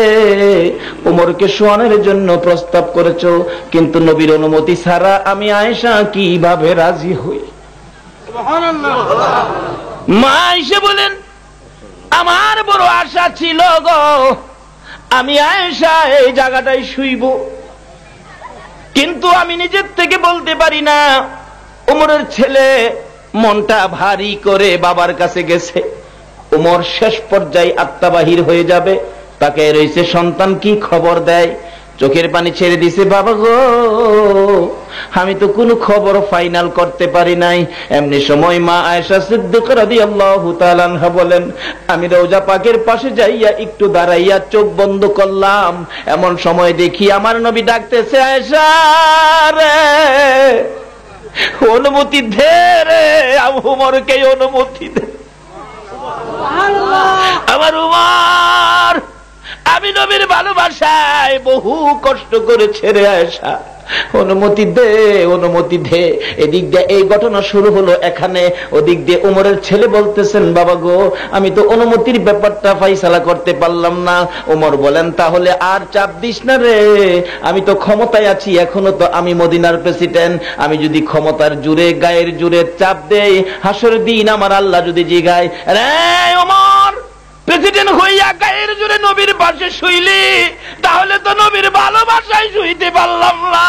উমরকে শোয়ানোর জন্য প্রস্তাব করেছো, কিন্তু নবীর অনুমতি ছাড়া আমি আয়েশা কিভাবে রাজি হই? সুবহানাল্লাহ। মা আয়েশা বলেন, আমার বড় আশা ছিল গো, আমি আয়েশা এই জায়গাটায় শুইব, কিন্তু আমি নিজের থেকে বলতে পারি না। উমরের ছেলে মনটা ভারী করে বাবার কাছে গেছে, উমর শেষ পর্যায়ে আত্মা বাহির হয়ে যাবে, তাকে রয়েছে সন্তান কি খবর দেয়, চোখের পানি ছেড়ে দিছে, বাবা গো আমি তো কোনো খবর ফাইনাল করতে পারি নাই। এমনি সময় মা আয়েশা সিদ্দিকা রাদিয়াল্লাহু তাআলা আনহা বলেন, আমি রওজা পাকের পাশে যাইয়া একটু দাঁড়াইয়া চোখ বন্ধ করলাম, এমন সময় দেখি আমার নবী ডাকতেছে, আয়েশা রে অনুমতি দে রে, উমরকে অনুমতি দে। আমার উমর আমি নবীর ভালোবাসায় বহু কষ্ট করেছে রে আয়েশা, অনুমতি দে, অনুমতি দে। এদিক দিয়ে এই ঘটনা শুরু হলো এখানে, ওদিক দিয়ে উমরের ছেলে বলতেছেন, বাবা গো, আমি তো অনুমতির ব্যাপারটা ফাইসালা করতে পারলাম না। উমর বলেন, তাহলে আর চাপ দিস না রে, আমি তো ক্ষমতায় আছি, এখনো তো আমি মদিনার প্রেসিডেন্ট। আমি যদি ক্ষমতার জুড়ে, গায়ের জুড়ে চাপ দেই, হাসরের দিন আমার আল্লাহ যদি জিগায়, রে ওমর, প্রেসিডেন্ট হইয়া গায়ের জুড়ে নবীর পাশে শুইলি, তাহলে তো নবীর ভালোবাসায় শুইতে পারলাম না।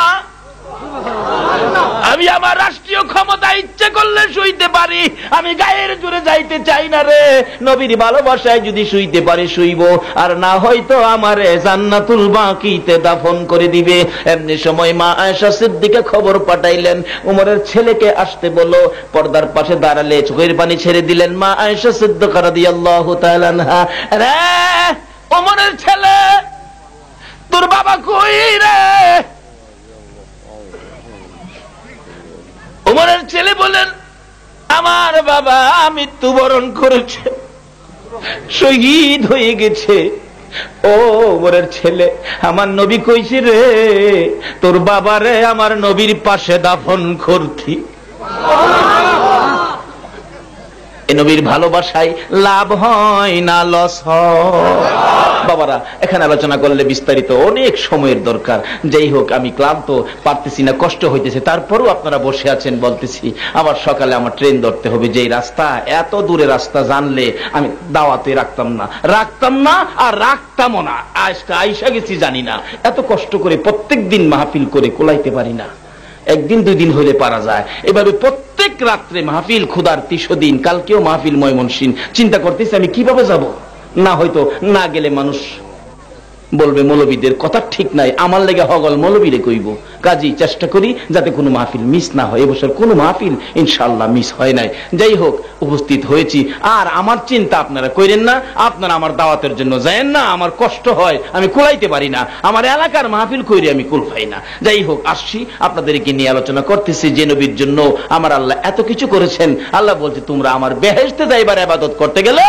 আমি আমার রাষ্ট্রীয় ক্ষমতা ইচ্ছে করলে শুইতে পারি, আমি গায়ের জুড়ে যাইতে চাই না রে। নবীর ভালোবাসায় যদি শুইতে পারি শুইব, আর না হয়তো আমারে জান্নাতুল বাকিতে দাফন করে দিবে। এমনি সময় মা আয়েশা সিদ্দিকা খবর পাঠাইলেন, উমরের ছেলেকে আসতে বলো। পর্দার পাশে দাঁড়ালে চোখের পানি ছেড়ে দিলেন মা আয়েশা সিদ্দিকা রাদিয়াল্লাহু তাআলা আনহা। রে উমরের ছেলে, তোর বাবা কই রে? উমরের ছেলে বলেন, আমার বাবা মৃত্যুবরণ করেছে, শহীদ হয়ে গেছে। ও উমরের ছেলে, আমার নবী কইছে রে, তোর বাবারে আমার নবীর পাশে দাফন করতি। এ নবীর ভালোবাসায় লাভ হয় না লস হয়? বাবারা, এখানে আলোচনা করলে বিস্তারিত অনেক সময়ের দরকার। যাই হোক, আমি ক্লান্ত, পারতেছি না, কষ্ট হইতেছে, তারপরও আপনারা বসে আছেন বলতেছি। আবার সকালে আমার ট্রেন ধরতে হবে, যেই রাস্তা, এত দূরে রাস্তা জানলে আমি দাওয়াতে রাখতাম না, আর রাখতামও না। আইসা গেছি জানি না, এত কষ্ট করে প্রত্যেক দিন মাহফিল করে কোলাইতে পারি না। একদিন দুই দিন হইলে পারা যায়, এভাবে প্রত্যেক রাত্রে মাহফিল, ক্ষুধার ৩০ দিন, কালকেও মাহফিল ময়মনসিংহ। চিন্তা করতেছি আমি কিভাবে যাব। না হয়তো না গেলে মানুষ বলবে মৌলবীদের কথা ঠিক নাই, আমার লেগে হগল মৌলবীরে কইব। কাজী চেষ্টা করি যাতে কোনো মাহফিল মিস না হয়। এবছর কোনো মাহফিল ইনশাআল্লাহ মিস হয় নাই। যাই হোক, উপস্থিত হয়েছি। আর আমার চিন্তা আপনারা কইরেন না, আপনারা আমার দাওয়াতের জন্য যায়েন না, আমার কষ্ট হয়, আমি কুলাইতে পারি না, আমার এলাকার মাহফিল কইরে আমি কুল পাই না। যাই হোক, আসছি, আপনাদেরকে নিয়ে আলোচনা করতেছি যে নবীর জন্য আমার আল্লাহ এত কিছু করেছেন। আল্লাহ বলছে, তোমরা আমার বেহেশতে যাইবার ইবাদত করতে গেলে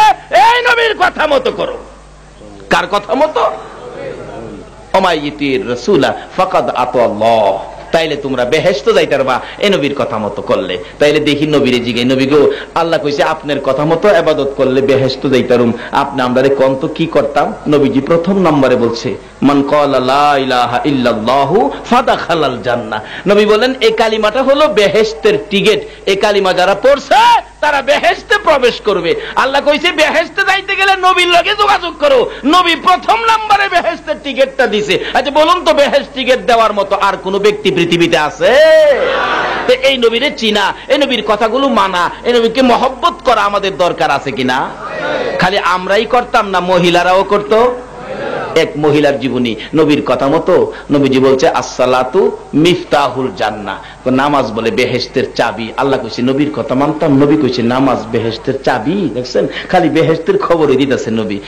এই নবীর কথা মতো করো। কার কথা মতো? তাইলে তোমরা বেহেশতে যাইতে পারবা এই নবীর কথা মতো করলে। তাইলে দেখি নবীরে জিগাই, নবী গো, আল্লাহ কইছে আপনার কথা মতো ইবাদত করলে বেহেশতে যাইতারুম, আপনি আমরারে কোন তো কি করতাম? নবীজি প্রথম নম্বরে বলছে, মান ক্বালা লা ইলাহা ইল্লাল্লাহু ফাদাখালাল জান্নাহ। নবী বলেন, এই কালিমাটা হলো বেহেশতের টিকেট। এই কালিমা যারা পড়ছে তারা বেহেশতে প্রবেশ করবে। আল্লাহ কইছে বেহেশতে যাইতে গেলে নবীর লগে যোগাযোগ করো। নবী প্রথম নম্বরে বেহেশতের টিকেটটা দিছে। আচ্ছা বলুন তো, বেহেশত টিকেট দেওয়ার মতো আর কোন ব্যক্তি পৃথিবীতে আছে? এই নবীরে চিনা, এই নবীর কথাগুলো মানা, এই নবীকে মহব্বত করা আমাদের দরকার আছে কিনা? খালি আমরাই করতাম না, মহিলারাও করতো। এক মহিলার জীবনী, নবীর কথা মতো নবীজি বলছে, আসসালাতু মিফতাহুল জান্নাহ, নামাজ বলে বেহেশতের চাবি। আল্লাহ কইছে নবীর কথা মানতাম, নবী কইছে নামাজ বেহেশতের চাবি। দেখছেন, খালি বেহেশতের খবরই দিতেছে নবী।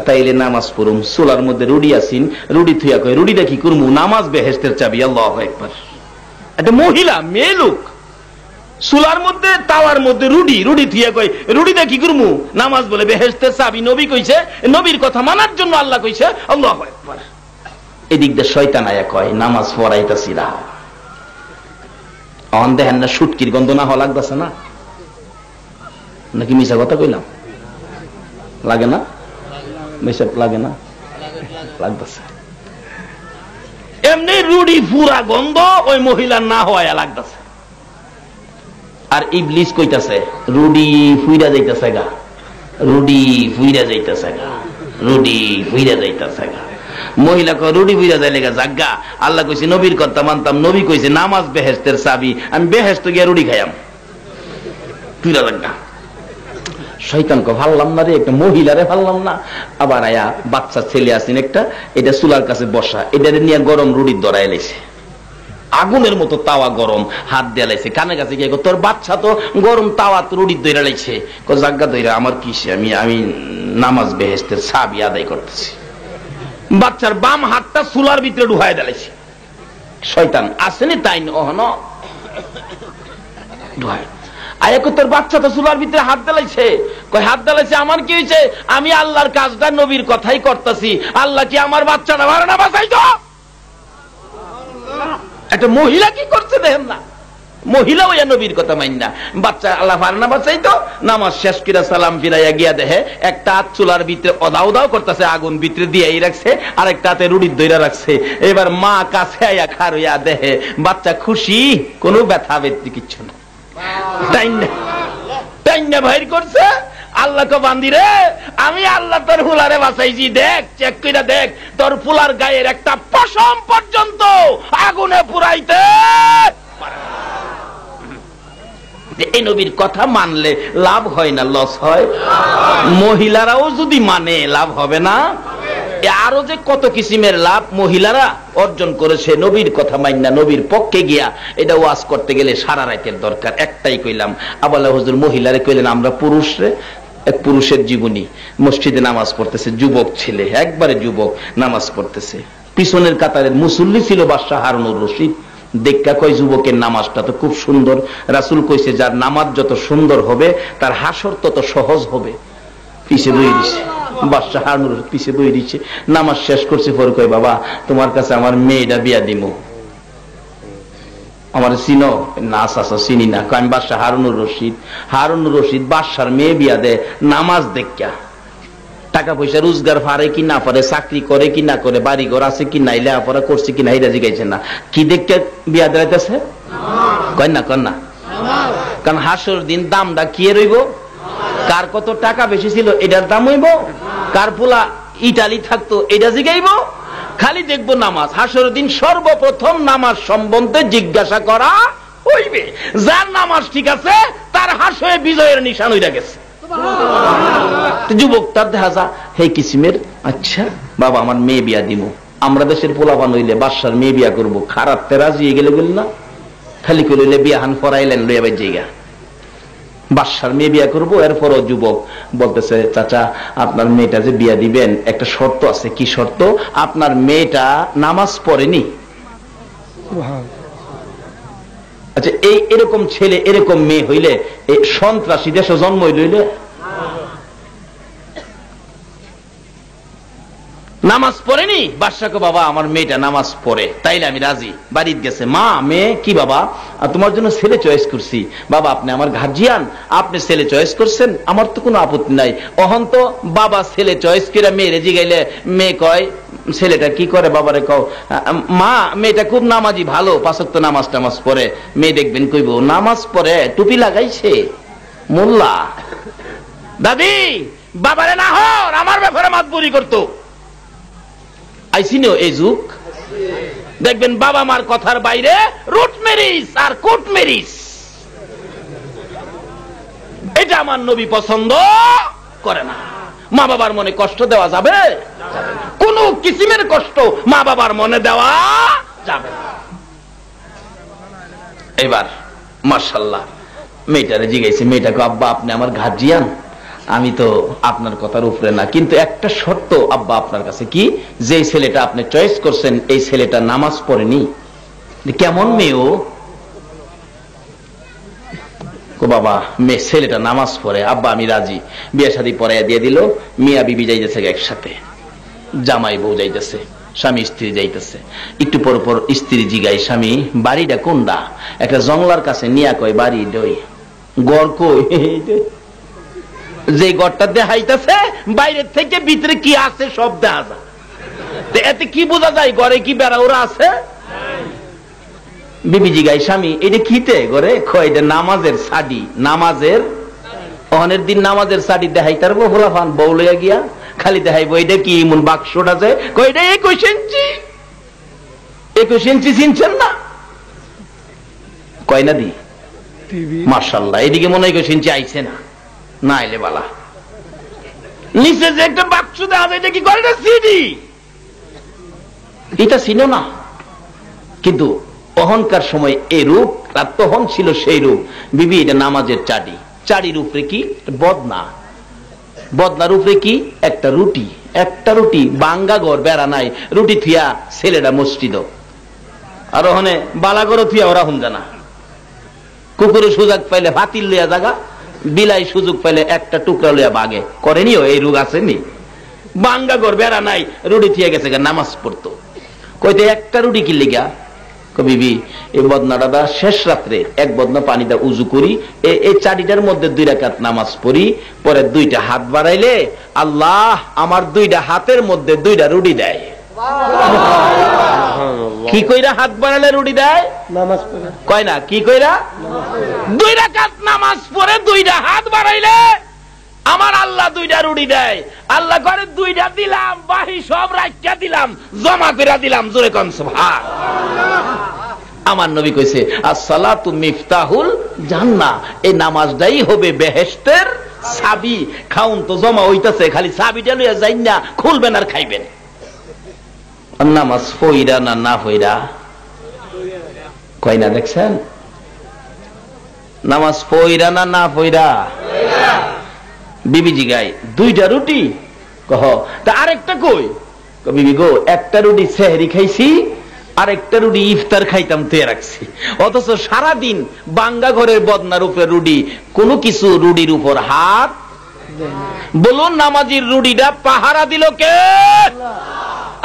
তাইলে নামাজ পড়ুম, চুলার মধ্যে রুডি আসিন, রুডি থুইয়া কয়, রুডিটা কি করমু? নামাজ বেহেশতের চাবি। আল্লাহু আকবার। একটা মহিলা, মেয়ে লোক, চুলার মধ্যে, তাওয়ার মধ্যে রুডি থুইয়া কয়, রুডিটা কি করমু? নামাজ বলে বেহেশতের চাবি। নবী কইছে, নবীর কথা মানার জন্য আল্লাহ কইছে। আল্লাহু আকবার। এদিক দিয়ে শয়তান আয়া কয়, নামাজ পড়াইতাছি না, অন দেখেন না সুটকির গন্ধ না হওয়া লাগতেছে না? নাকি মিশা কথা কইলাম? লাগে না? মিশা লাগে না? লাগতেছে। এমনি রুডি পুরা গন্ধ ওই মহিলার না হওয়া লাগতেছে। আর ইবলিস কইতাছে, রুডি ফুইরা যাইতেছে গা, রুডি ফুইরা যাইতেছে গা, রুডি ফুইরা যাইতেছে গা। মহিলা কয়, রুডি ফুইরা যাইলে গা জাগা। আল্লাহ কইছে নবীর কথা মানতাম, নবী কইছে নামাজ বেহেশতের চাবি, আমি বেহেশতে গিয়া রুডি খাইয়াম, ফুইরা জাগা। শয়তান কয়, ভাললাম না রে, একটা মহিলারে ভাললাম না। আবার আয়া বাচ্চা ছেলে আছেন একটা, এটা চুলার কাছে বসা, এটা নিয়ে গরম রুডির দরাই লাইছে, আগুনের মতো তাওয়া গরম, হাত দিয়ে লাইছে। কানে কাছে গিয়ে, তোর বাচ্চা তো গরম তাওয়া রুটির দইরা লাইছে। জাগা দইরা আমার কিসে, আমি নামাজ বেহেশতের চাবি আদায় করতেছি। বাচ্চার বাম হাতটা চুলার ভিতরে ঢুকায় দিলাইছে। শয়তান আসেনি তাই অহন ঢুকায় আয়া, তোর বাচ্চা তো চুলার ভিতরে হাত দিলাইছে। কয় হাত দিলাইছে, আমার কি হয়েছে? আমি আল্লাহর কাজটা নবীর কথাই করতেছি। আল্লাহ কি আমার বাচ্চাটা ভালো না বাঁচাইতো? একটা মহিলা কি করছে দেখেন না, মহিলা ওই নবীর কথা মাইন না। বাচ্চা আল্লাহ ফারনা বাচ্চাই তো নামাজ শেষ কিরা সালাম ফিরাইয়া গিয়া দেখে একটা হাত চুলার ভিতরে অদাও দাও করতেছে, আগুন ভিতরে দিয়েই রাখছে, আর একটা হাতে রুটির দইরা রাখছে। এবার মা কাছে আইয়া খারইয়া দেখে বাচ্চা খুশি, কোনো ব্যথা ব্যথি কিচ্ছু না, টাইনা ভাইর করছে। আল্লাহ কে বান্দি রে, আমি আল্লাহ তোর ফুলারে বাঁচাইছি, দেখ চেক কইরা দেখ, তোর ফুলার গায়ের একটা পশম পর্যন্ত আগুনে পুরাইতে পারে না। এই নবীর কথা মানলে লাভ হয় না লস হয়? মহিলারাও যদি মানে লাভ হবে না? আরো যে কত কিসিমের লাভ মহিলারা অর্জন করেছে নবীর কথা মাইনা, নবীর পক্ষে গিয়া। এটা ওয়াজ করতে গেলে সারা রাতের দরকার। একটাই কইলাম, আবালা হুজুর মহিলারে কইলেন আমরা পুরুষরে, এক পুরুষের জীবনী, মসজিদে নামাজ পড়তেছে, যুবক ছেলে, একবারে যুবক নামাজ পড়তেছে, পিছনের কাতারের মুসল্লি ছিল বাদশাহ হারুনুর রশিদ। দেখা কয় যুবকের নামাজটা তো খুব সুন্দর। রাসূল কইছে যার নামাজ যত সুন্দর হবে তার হাসর তত সহজ হবে। পিছে বই দিছে বাদশাহ হারুনুর, পিছে বই দিচ্ছে। নামাজ শেষ করছে, পরে কয় বাবা তোমার কাছে আমার মেয়েটা বিয়া দিমু, আমার চিনো? না চাচা চিনি না। আমি বাদশাহ হারুনুর রশিদ। হারুনুর রশিদ বাদশার মেয়ে বিয়া দেয় নামাজ দেখা। টাকা পয়সা রোজগার পারে কি না পারে, চাকরি করে কি না করে, বাড়ি ঘর আছে কি না, লেখাপড়া করছে কি না, এটা জিগাইছে না। কি দেখতে বিয়া দিতেছে? কন্যা কন্যা। কারণ হাসর দিন দামটা কি রইব, কার কত টাকা বেশি ছিল এটার দাম হইব, কার পোলা ইটালি থাকতো এটা জিগাইব। খালি দেখবো নামাজ। হাসর দিন সর্বপ্রথম নামাজ সম্বন্ধে জিজ্ঞাসা করা হইবে। যার নামাজ ঠিক আছে তার হাসরে বিজয়ের নিশান হইয়া গেছে। যুবক তার দেখা যা হে কিসিমের, আচ্ছা বাবা আমার মেয়ে বিয়া দিব। আমরা দেশের পোলাপান হইলে বাদশার মেয়ে বিয়া করবো, খারাপ তেরাজি গেলে বল না, খালি করে হইলে বিয়া হান ফরাইলেন লইয়া বাই জায়গা, বাদশার মেয়ে বিয়া করবো। এরপরও যুবক বলতেছে চাচা আপনার মেয়েটা যে বিয়া দিবেন একটা শর্ত আছে। কি শর্ত? আপনার মেয়েটা নামাজ পড়েনি। আচ্ছা এই এরকম ছেলে এরকম মেয়ে হইলে এই সন্ত্রাসী দেশে জন্ম হইলে নামাজ পড়েনি। বাদশাকে বাবা আমার মেয়েটা নামাজ পড়ে, তাইলে আমি রাজি। বাড়িতে গেছে, মা মেয়ে কি বাবা তোমার জন্য ছেলে চয়েস করছি। বাবা আপনি আমার গার্জিয়ান, আপনি ছেলে চয়েস করছেন, আমার তো কোনো আপত্তি নাই। অহন তো বাবা ছেলে চয়েস করে মেয়েরে জিগাইলে মেয়ে কয় ছেলেটা কি করে, বাবারে কও মা মেয়েটা খুব নামাজি, ভালো পাঁচ ওয়াক্ত নামাজ টামাজ পড়ে। মেয়ে দেখবেন কইব নামাজ পড়ে, টুপি লাগাইছে, মোল্লা। দাদি বাবারে না হর আমার ব্যাপারে মাতবুরি করতো। আইসিনো এই যুগ দেখবেন বাবা মার কথার বাইরে রুট মেরিস আর কোট মেরিস। এটা আমার নবী পছন্দ করে না। মা বাবার মনে কষ্ট দেওয়া যাবে? কোন কিসিমের কষ্ট মা বাবার মনে দেওয়া যাবে না। এবার মাশাআল্লাহ মেয়েটারে জিজ্ঞাসা, মেয়েটাকে আব্বা আপনি আমার গার্জিয়ান, আমি তো আপনার কথার উপরে না, কিন্তু একটা শর্ত আব্বা আপনার কাছে। কি? যে ছেলেটা আপনি চয়েস করছেন এই ছেলেটা নামাজ পড়েনি। কেমন মেয়ে ও? বাবা মেয়ে ছেলেটা নামাজ পড়ে। আব্বা আমি রাজি। বিয়ে শাদী পড়াইয়া দিয়ে দিল। মিয়া বিবি যাইতেছে একসাথে, জামাই বউ যাইতেছে, স্বামী স্ত্রী যাইতেছে। একটু পর পর স্ত্রী জিগাই স্বামী বাড়িটা কোনটা? একটা জংলার কাছে নিয়া কয় বাড়ি দই গড় কই, যে গড়টা দেখাইতেছে বাইরের থেকে ভিতরে কি আছে সব দেখা যায়। এতে কি বোঝা যায় ঘরে কি বেড়া ওরা আছে? বিবি জিগাই স্বামী এটা কিতে ঘরে? এটা নামাজের শাড়ি, নামাজের অহনের দিন নামাজের শাড়ি দেখাই তার বলাফান বউ লইয়া গিয়া খালি দেখাইবো এটা কি এমন বাক্সটা যে কয়টা 21 ইঞ্চি। 21 ইঞ্চি চিনছেন না? কয় না দি মাশাআল্লাহ, এদিকে মনে হয় 21 ইঞ্চি আইছে না, না এলে বালা। নিচে যে একটা বাক্স দেখা যায় এটা কি করে? সিডি। এটা ছিল না, কিন্তু অহংকার সময় এই রূপ, আর তখন ছিল সেই রূপ। বিবি এটা নামাজের চাড়ি, চাড়ির উপরে কি বদনা, বদনার উপরে কি একটা রুটি, একটা রুটি বাঙ্গা ঘর বেড়া নাই, রুটি থিয়া ছেলেটা মসজিদ। আর ওখানে বালাগর থিয়া ওরা হুন জানা। কুকুরে সুযোগ পাইলে ভাতিল লইয়া জাগা, বিলাই সুযোগ পাইলে একটা টুকরা লইয়া বাগে। করেনিও এই রোগ আসেনি? বাঙ্গা ঘর বেড়া নাই, রুটি থিয়া গেছে নামাজ পড়তো। কইতে একটা রুটি কি লিগা? বিবি এই বদনাটা শেষ রাত্রে এক বদনা পানিটা উজু করি, এই চারিটার মধ্যে 2 রাকাত নামাজ পড়ি, পরে 2টা হাত বাড়াইলে আল্লাহ আমার 2টা হাতের মধ্যে 2টা রুটি দেয়। কি কইরা হাত বাড়ালে রুটি দেয়? নামাজ পড়ে কয় না, কি কইরা? 2 রাকাত নামাজ পড়ে 2টা হাত বাড়াইলে আমার আল্লাহ 2টা রুটি দেয়। আল্লাহ করে 2টা দিলাম, বাহি সব রাখিয়া দিলাম, জমা করে দিলাম। জোরে কোন সুবহান। আমার নবী কইছে আসসালাতু মিফতাহুল জান্নাহ, এই নামাজটাই হবে বেহেশতের চাবি। খাউন তো জমা হইতাছে, খালি চাবিটা লইয়া যাই না, খুলবেন আর খাইবেন। নামাজ পইরা না না পইরা কয় না, দেখছেন? নামাজ পইরা না না পইরা? বিবি জিগায় 2টা রুটি, কহ তা আরেকটা কই? বিবি গো, একটা রুটি সেহরি খাইছি, আরেকটা রুটি ইফতার খাইতাম তো রাখছি। অথচ সারাদিন বাঙ্গা ঘরের বদনার উপরে রুটি, কোনো কিছু রুটির উপর হাত। বলুন নামাজির রুটিটা পাহারা দিল কে?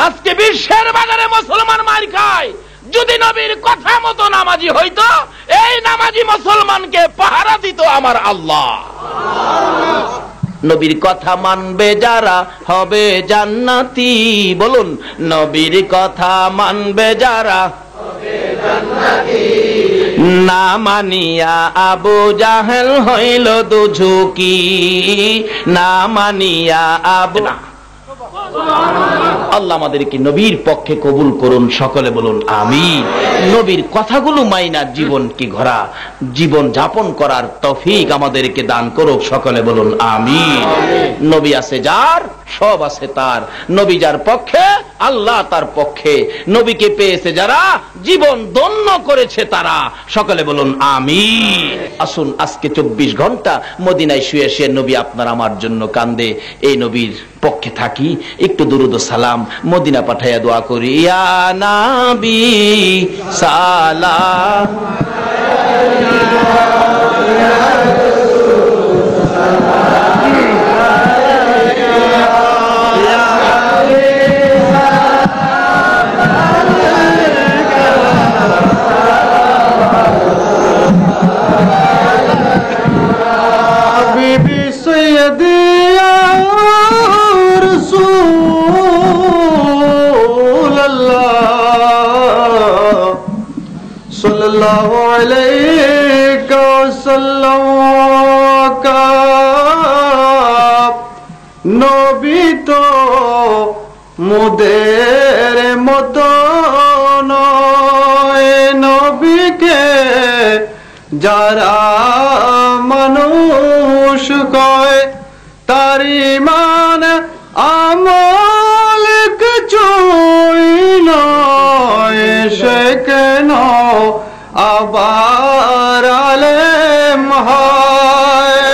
আজকে বিশ্বের বাজারে মুসলমান মার খায়। যদি নবীর কথা মতো নামাজি হইতো, এই নামাজি মুসলমানকে পাহারা দিত আমার আল্লাহ। নবীর কথা মানবে যারা হবে জান্নাতি। বলুন নবীর কথা মানবে যারা হবে জান্নাতি। না মানিয়া আবু জাহেল হইল দুঝুকি, না মানিয়া আবু। আল্লাহ আমাদেরকে নবীর পক্ষে কবুল করুন, সকলে বলুন আমিন। নবীর কথাগুলো মাইনা জীবনকে গড়া, জীবন যাপন করার তৌফিক আমাদেরকে দান করুক, সকলে বলুন আমিন। নবী আছে যার, সব আছে তার। নবী যার পক্ষে, আল্লাহ তার পক্ষে। নবীকে পেয়েছে যারা, জীবন ধন্য করেছে তারা, সকলে বলুন আমিন। আসুন আজকে 24 ঘন্টা মদিনায় শুয়ে শুয়ে নবী আপনার আমার জন্য কান্দে, এই নবীর পক্ষে থাকি। একটু দুরুদ ও সালাম মদিনা পাঠাইয়া দোয়া করি। ইয়া নবী সালাম सल्लल्लाहु अलैहि वसल्लम का নবী তো মোদের মতো নয়, নবীকে যারা মানুষ কয় তার ঈমান আমল কিছুই নয়, সে কেন আবার আলেম হয়।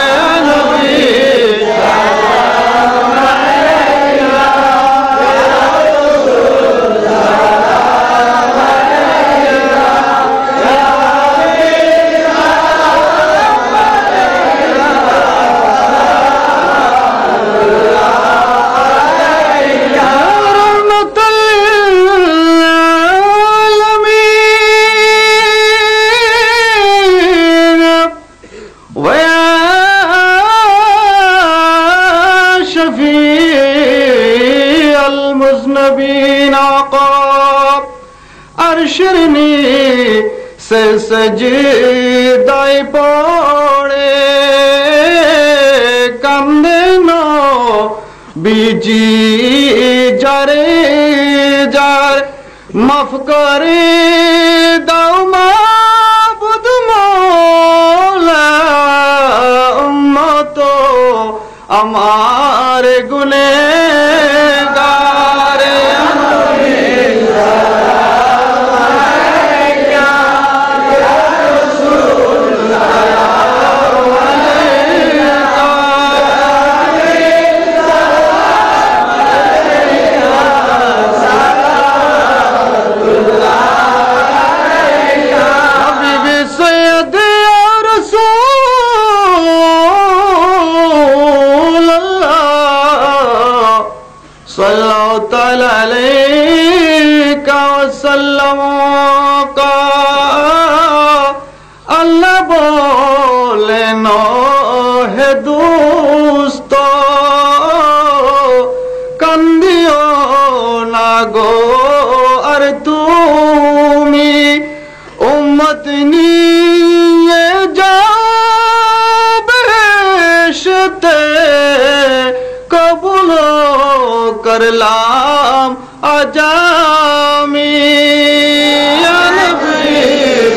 নবী আরশিরনি সে সজদায় পড়ে কান্দে নবীজি যারে যার মাফ করে দাও মাবুদ মওলা, উম্মত আমার গুনেহগার। सल्लल्लाहु अलैहि वसल्लम का दावत निये जाओ बेशते कबूल कर लाम आजामी या नबी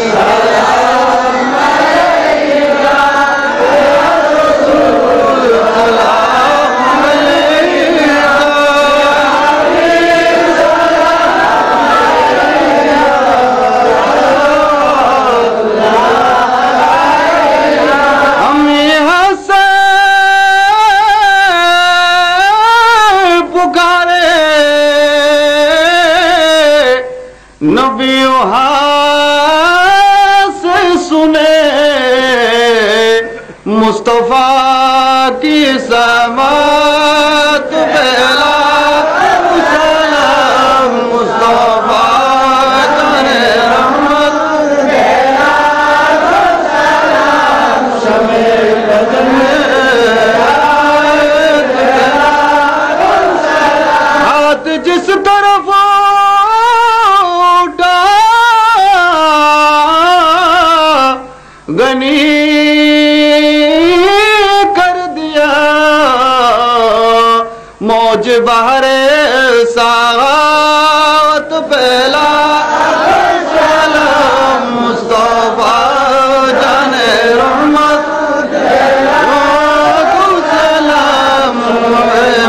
सलाम अलैका या रसूल सलाम अलैका हम यहाँ से पुकारे नबियों से सुने मुस्तफा की समात बेला सलाम मुस्तफा करे रहमत बेला सलाम शमे बदन हाथ जिस तरफ उठा गनी कर दिया मौज बहरे सावत पहला सलाम मुस्तफा जाने रहमत सलाम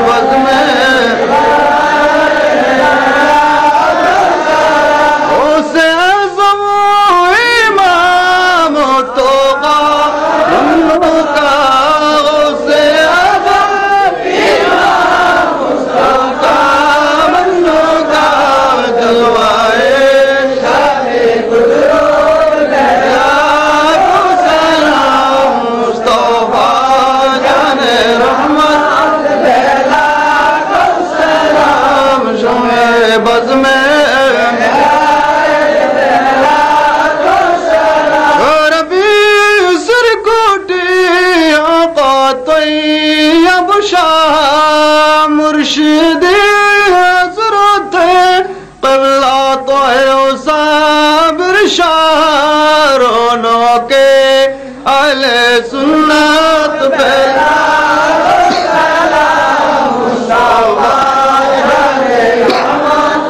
बस में उसे आज़म इमाम तो का उसे आज़म इमाम मुस्तफा मन्नो का जलवाए शाहे कुदरत सलाम मुस्तफा जाने रहमत सलाम शमे बज़ में मुर्शिद हज़रत क़िबला तो है साबिर शारों के अहले सुन्नत पे सलाम मुस्तफा जाने रहमत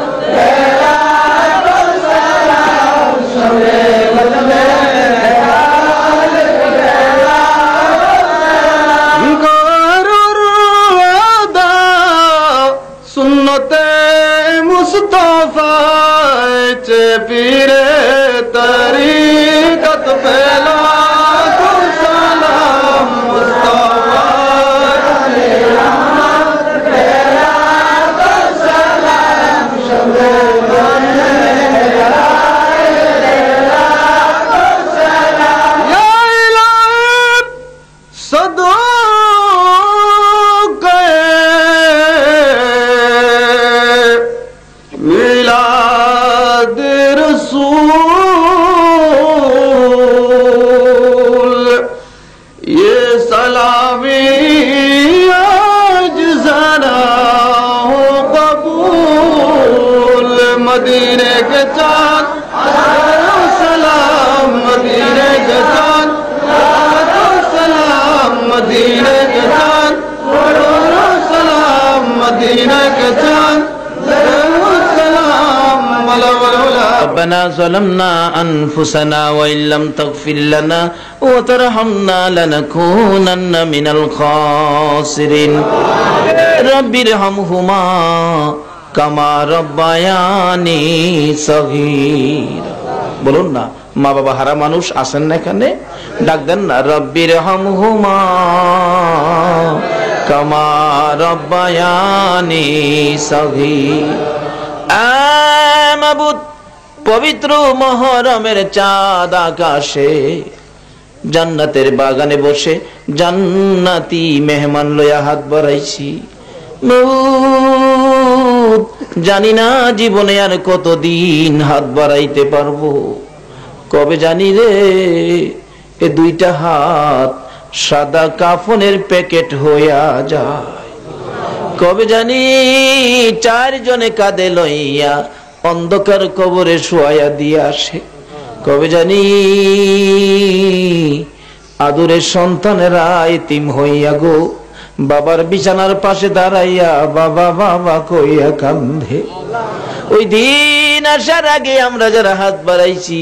सलाम शमे बदले सुन्नते मुस्तफा चे पीरे तरीकत पहला सलाम मुस्तफा सलाम शमे या इलाही सदा मिलाद रसूल ये सलामी आज ज़रा हो कबूल मदीने के चाँद सलाम मदीने के चाँद सलाम मदीने के चाँद सलाम मदीने के चाँद ربنا ظلمنا أنفسنا وإن لم تغفر لنا وترحمنا لنكونن من الخاسرين رب ارحمهما كما ربياني صغيرا বলুন না মা বাবা হারা মানুষ আছেন না এখানে ডাক দেন না রব্বির হামহুমা কামা রব্বায়ানি সগীরা মাবুদ পবিত্র মুহররমের চাঁদ আকাশে জান্নাতের বাগানে বসে জান্নাতি মেহমান লয়া হাত বাড়াইছি মাবুদ জানি না জীবনে আর কতদিন হাত বাড়াইতে পারবো কবে জানি রে এ দুইটা হাত সাদা কাফনের প্যাকেট হইয়া যায় কবে জানি চারজনে কাঁধে লইয়া অন্ধকার কবরে শোয়া দিয়ে আসে কবে জানি আদরের সন্তানেরা এতিম হইয়া গো বাবার বিছানার পাশে দাঁড়াইয়া বাবা বাবা কইয়া কান্দে। ওই দিন আসার আগে আমরা যারা হাত বাড়াইছি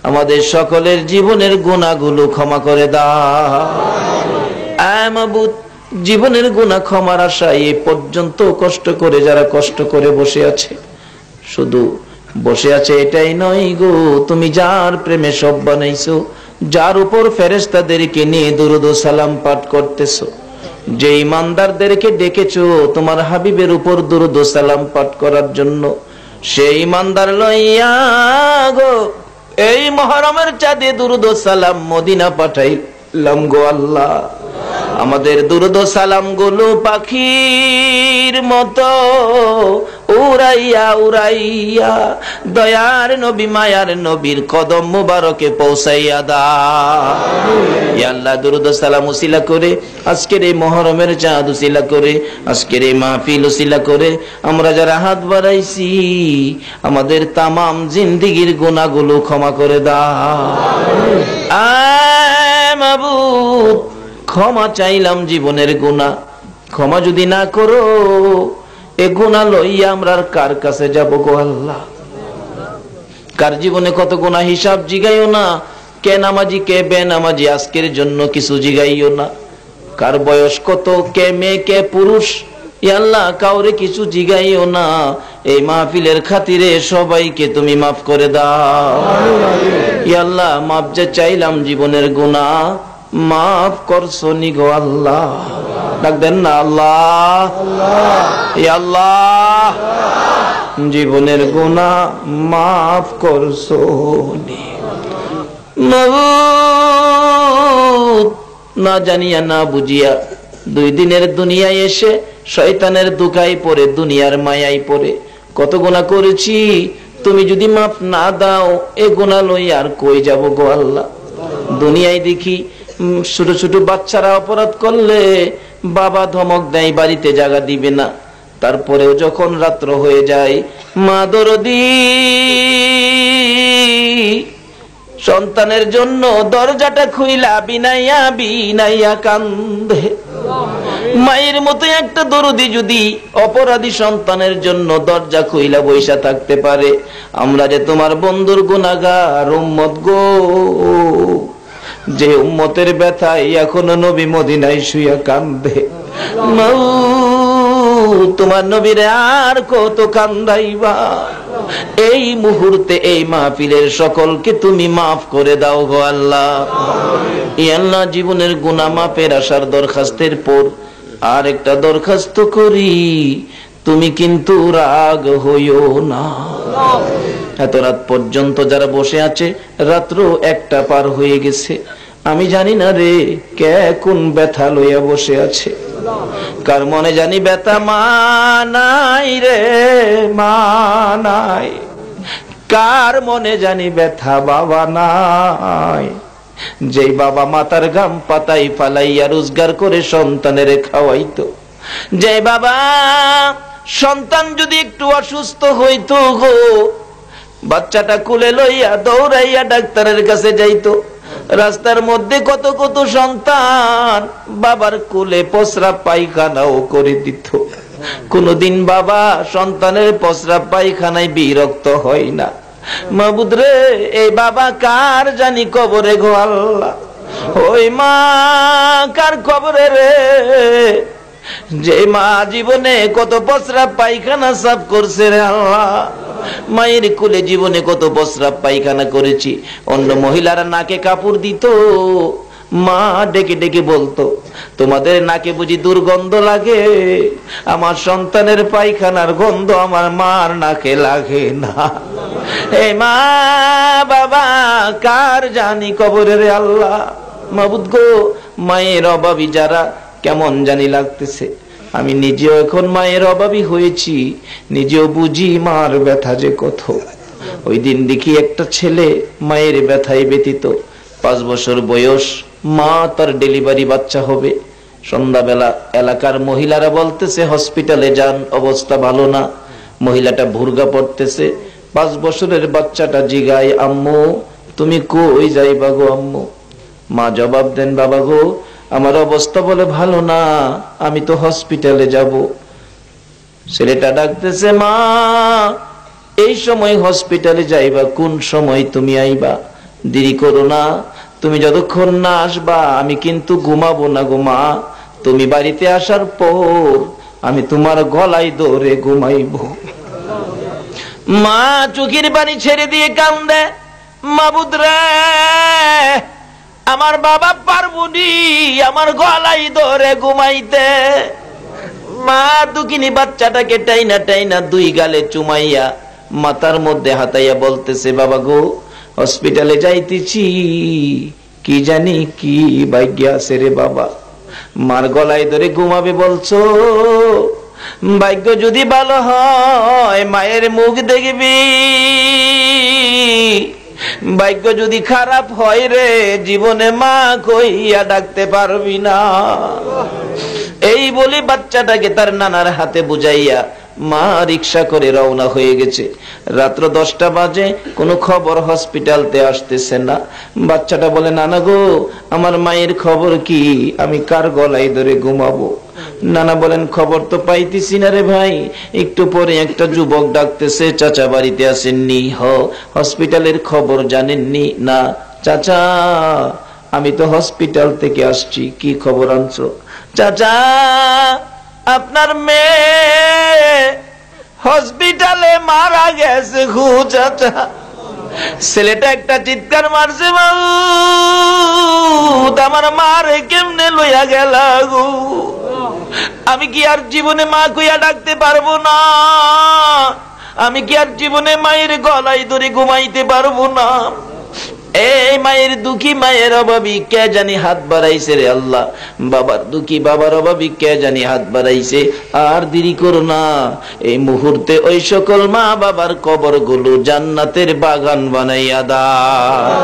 আমাদের সকলের জীবনের গুনাহগুলো ক্ষমা করে দাও। আয় মাবুদ, জীবনের গুনাহ ক্ষমার আশায় এ পর্যন্ত কষ্ট করে যারা কষ্ট করে বসে আছে, শুধু বসে আছে এটাই নয় গো, তুমি যার প্রেমে সব বানাইছো, যার উপর ফেরেশতাদেরকে নিয়ে দুরূদ ও সালাম পাঠ করতেছো, যে ইমানদারদেরকে ডেকেছো তোমার হাবিবের উপর দুরূদ ও সালাম পাঠ করার জন্য, সেই ইমানদার লইয়া গো এই মুহররমের চাঁদে দুরূদ ও সালাম মদিনা পাঠাইলাম গো আল্লাহ। আমাদের দুরূদ ও সালাম গুলো পাখির মতো উড়াইয়া উড়াইয়া দয়ার নবী মায়ার নবীর কদম মুবারকে পৌঁছাইয়া দাও। ইয়া আল্লাহ, দুরূদ ও সালাম উসিলা করে আজকের এই মুহররমের চাঁদ উসিলা করে আজকের এই মাহফিল উসিলা করে আমরা যারা হাত বাড়াইছি আমাদের তামাম জিন্দেগীর গুনাহগুলো ক্ষমা করে দাও। আয় মাবুদ, ক্ষমা চাইলাম জীবনের গুনাহ, ক্ষমা যদি না করো এ গুনাহ লইয়া আমরা কার কাছে যাব গো আল্লাহ? কার জীবনে কত গুনাহ হিসাব জিগাইও না, কে নামাজি কে বেনামাজি আজকের জন্য কিছু জিগাইও না, কার বয়স কত, কে মেয়ে কে পুরুষ, ইয়া আল্লাহ কাউরে কিছু জিগাইও না। এই মাহফিলের খাতিরে সবাইকে তুমি মাফ করে দাও। ইয়া আল্লাহ, মাফ যে চাইলাম জীবনের গুনাহ মাফ করছো নি গো আল্লাহ। ডাক দেন না আল্লাহ, ইয়া আল্লাহ জীবনের গুনাহ মাফ করছো নি। মাবুদ, না জানিয়া না বুঝিয়া 2 দিনের দুনিয়ায় এসে শয়তানের দুকায় পড়ে দুনিয়ার মায়ায় পড়ে কত গুনাহ করেছি, তুমি যদি মাফ না দাও এ গুনাহ লই আর কই যাব গো আল্লাহ? দুনিয়ায় দেখি ছোট ছোট বাচ্চারা অপরাধ করলে বাবা ধমক দেয়, বাড়িতে জায়গা দিবে না, তারপরেও যখন রাত্র হয়ে যায় মা দরদি সন্তানের জন্য দরজাটা খুইলা বিনাইয়া বিনাইয়া কান্দে। মায়ের মতো একটা দরদি যদি অপরাধী সন্তানের জন্য দরজা খুইলা বইসা থাকতে পারে, আমরা যে তোমার বন্ধুর গুনাহগার উম্মত গো, যে উম্মতের ব্যথায় এখনো নবী মদিনায় শুইয়া কান্দে। তোমার নবীরে আর কত কান্দাইবা? এই মুহূর্তে এই মাহফিলের সকলকে তুমি মাফ করে দাও গো আল্লাহ। ইয়া আল্লাহ, জীবনের গুনাহ মাফের আশার দরখাস্তের পর আর একটা দরখাস্ত করি, তুমি কিন্তু রাগ হইও না। এত রাত পর্যন্ত যারা বসে আছে, রাত্র 1টা পার হয়ে গেছে, আমি জানি না রে কে কোন ব্যথা লইয়া বসে আছে। কার মনে জানি ব্যথা মানাই রে মানাই, কার মনে জানি ব্যথা বাবা নাই। যেই বাবা মাথার ঘাম পাতাই ফালাইয়া রোজগার করে সন্তানের খাওয়াইতো, যে বাবা সন্তান যদি একটু অসুস্থ হইতো গো, বাচ্চাটা কুলে লইয়া দৌড়াইয়া ডাক্তারের কাছে যাইতো। রাস্তার মধ্যে কত কত সন্তান বাবার কুলে প্রস্রাব পায়খানাও করে দিত। কোনদিন বাবা সন্তানের প্রস্রাব পায়খানায় বিরক্ত হয় না। মাবুদ রে, এই বাবা কার জানি কবরে গো আল্লাহ, ওই মা কার কবরে রে, যে মা জীবনে কত প্রস্রাব পায়খানা সাফ করছে রে আল্লাহ। মায়ের কুলে জীবনে কত প্রস্রাব পায়খানা করেছি, অন্য মহিলারা নাকে কাপড় দিত, মা ডেকে ডেকে বলতো তোমাদের নাকে বুঝি দুর্গন্ধ লাগে? আমার সন্তানের পায়খানার গন্ধ আমার মার নাকে লাগে না। এই মা বাবা কার জানি কবরে রে আল্লাহ। মাবুদ গো, মায়ের অভাবী যারা কেমন জানি লাগতেছে। আমি নিজেও এখন মায়ের অভাবী হয়েছি, নিজেও বুঝি মার ব্যথা যে কত। ওই দিন দেখি একটা ছেলে মায়ের ব্যথায় ব্যথিত, 5 বছর বয়স, মা তার ডেলিভারি বাচ্চা হবে। সন্ধ্যাবেলা এলাকার মহিলারা বলতেছে হসপিটালে যান, অবস্থা ভালো না। মহিলাটা ভুরগা পড়তেছে, 5 বছরের বাচ্চাটা জিগায় আম্মু তুমি কই যাইবা গো আম্মু? মা জবাব দেন, বাবা গো, আমার অবস্থা বলে ভালো না, আমি তো হসপিটালে যাব। ছেলেটা ডাকতেছে, মা এই সময় হসপিটালে যাইবা? কোন সময় তুমি আইবা? দেরি করো না, তুমি যতক্ষণ না আসবা আমি কিন্তু ঘুমাবো না গো মা। তুমি বাড়িতে আসার পর আমি তোমার গলায় ধরে ঘুমাইব। মা চোখের পানি ছেড়ে দিয়ে কান্দে, মাবুদ রে, আমার বাবা পারবনি আমার গলায় ধরে ঘুমাইতে। মা দুকিনি বাচ্চাটাকে টাইনা টাইনা দুই গালে চুমাইয়া মাথার মধ্যে হাতাইয়া বলতেছে, বাবা গো, হসপিটালে যাইতেছি, কি জানি কি ভাগ্য আছে রে বাবা। মার গলায় ধরে ঘুমাবে বলছো, ভাগ্য যদি ভালো হয় মায়ের মুখ দেখবি, ভাগ্য যদি খারাপ হয় রে জীবনে মা কইয়া ডাকতে পারবি না। এই বলে বাচ্চাটাকে তার নানার হাতে বুঝাইয়া মা রিক্সা করে রওনা হয়ে গেছে। রাত্র 10টা বাজে, কোনো খবর হসপিটালতে আসতেছে না। বাচ্চাটা বলে, নানা গো, আমার মায়ের খবর কি? আমি কার গলায় ধরে ঘুমাবো? নানা বলেন, খবর তো পাইতেছি না রে ভাই। একটু পরে একটা যুবক ডাকতেছে, চাচা বাড়িতে আসেননি? হসপিটালের খবর জানেননি? না চাচা, আমি তো হসপিটাল থেকে আসছি। কি খবর আনছো? চাচা, আপনার মেয়ে হসপিটালে মারা গেছে গো চাচা। ছেলেটা একটা চিৎকার মারছে, আমার মারে কেমনে লইয়া গেল গো? আমি কি আর জীবনে মা কইয়া ডাকতে পারবো না? আমি কি আর জীবনে মায়ের গলায় ধরে ঘুমাইতে পারবো না? এই মায়ের দুঃখী মায়ের অভাবী কে জানি হাত বাড়াইছে রে আল্লাহ। বাবার দুঃখী বাবার অভাবী কে জানি হাত বাড়াইছে। আর দেরি করো না, এই মুহূর্তে ওই সকল মা বাবার কবর গুলো জান্নাতের বাগান বানাইয়া দাও।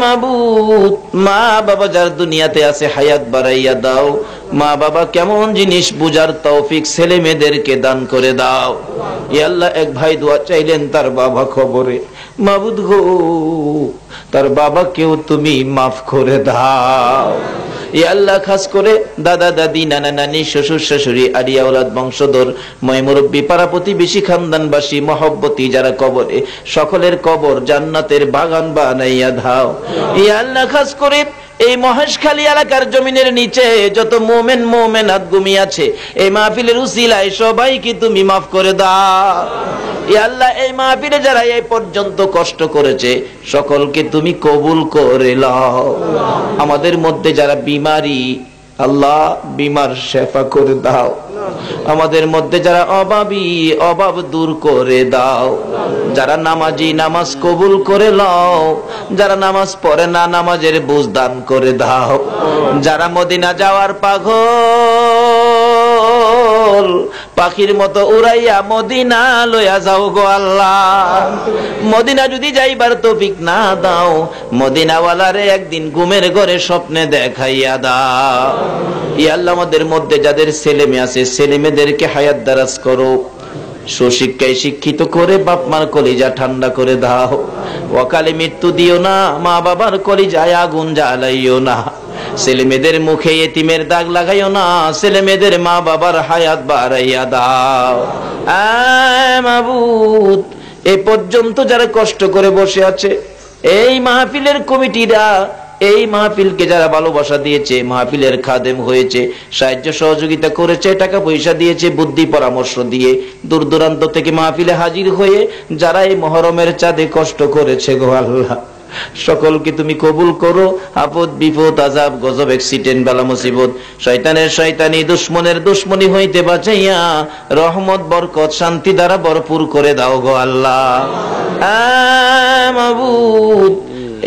মাবুদ, মা বাবা যার দুনিয়াতে আছে হায়াত বাড়াইয়া দাও। মা বাবা কেমন জিনিস বুঝার তৌফিক ছেলে মেয়েদেরকে দান করে দাও। ইয়া আল্লাহ, এক ভাই দোয়া চাইলেন তার বাবা খবরে। মাবুদ গো, তার বাবাকেও তুমি মাফ করে দাও। ইয়া আল্লাহ, খাস করে দাদা দাদি, নানা নানি, শ্বশুর শাশুড়ি, আলিয়া ওলাদ, বংশধর, ময়মুরব্বী, পাড়া প্রতিবেশী, খানদানবাসী, মহব্বতী যারা কবরে, সকলের কবর জান্নাতের বাগান বানাইয়া দাও। ইয়া আল্লাহ, খাস করে এই মহেশখালী এলাকার জমিনের নিচে যত মোমেন মোমেনাত ঘুমিয়ে আছে, এই মাহফিলের উসিলায় সবাইকে তুমি মাফ করে দাও। ইয়া আল্লাহ, এই মাহফিলে যারা এই পর্যন্ত কষ্ট করেছে সকলকে তুমি কবুল করে নাও। আমাদের মধ্যে যারা বিমারি, আল্লাহ বিমার শেফা করে দাও। আমাদের মধ্যে যারা অভাবী, অভাব দূর করে দাও। যারা নামাজি, নামাজ কবুল করে নাও। যারা নামাজ পড়ে না, নামাজের বুঝ দান করে দাও। যারা মদিনা যাওয়ার পাগল, পাখির মতো উড়াইয়া মদিনা লইয়া যাও গো আল্লাহ। মদিনা যদি যাইবার তৌফিক না দাও, মদিনাওয়ালারে একদিন ঘুমের ঘরে স্বপ্নে দেখাইয়া দাও। ইয়া আল্লাহ, আমাদের মধ্যে যাদের ছেলে মেয়ে আছে, ছেলে মেয়েদেরকে হায়াত দারাজ করো। সুশিক্ষায় শিক্ষিত করে বাপ মার কলিজা ঠান্ডা করে দাও। অকালে মৃত্যু দিও না, মা বাবার কলিজায় আগুন জ্বালাইও না। ছেলে মেয়েদের মুখে এতিমের দাগ লাগাইও না। ছেলে মেয়েদের মা বাবার হায়াত বাড়াইয়া দাও। মাবুদ, এ পর্যন্ত যারা কষ্ট করে বসে আছে, এই মাহফিলের কমিটিরা, এই মাহফিলকে যারা ভালোবাসা দিয়েছে, মাহফিলের খাদেম হয়েছে, সাহায্য সহযোগিতা করেছে, টাকা পয়সা দিয়েছে, বুদ্ধি পরামর্শ দিয়ে, দূর দূরান্ত থেকে মাহফিলে হাজির হয়ে যারা এই মহরমের চাঁদে কষ্ট করেছে গো আল্লাহ, সকলকে তুমি কবুল করো। আপদ বিপদ, আযাব, গজব, অ্যাক্সিডেন্ট, বালা মুসিবত, শয়তানের শয়তানি, দুশমনের দুশমনি হইতে বাঁচাইয়া রহমত, বরকত, শান্তি দ্বারা ভরপুর করে দাও গো আল্লাহ। মাবুদ,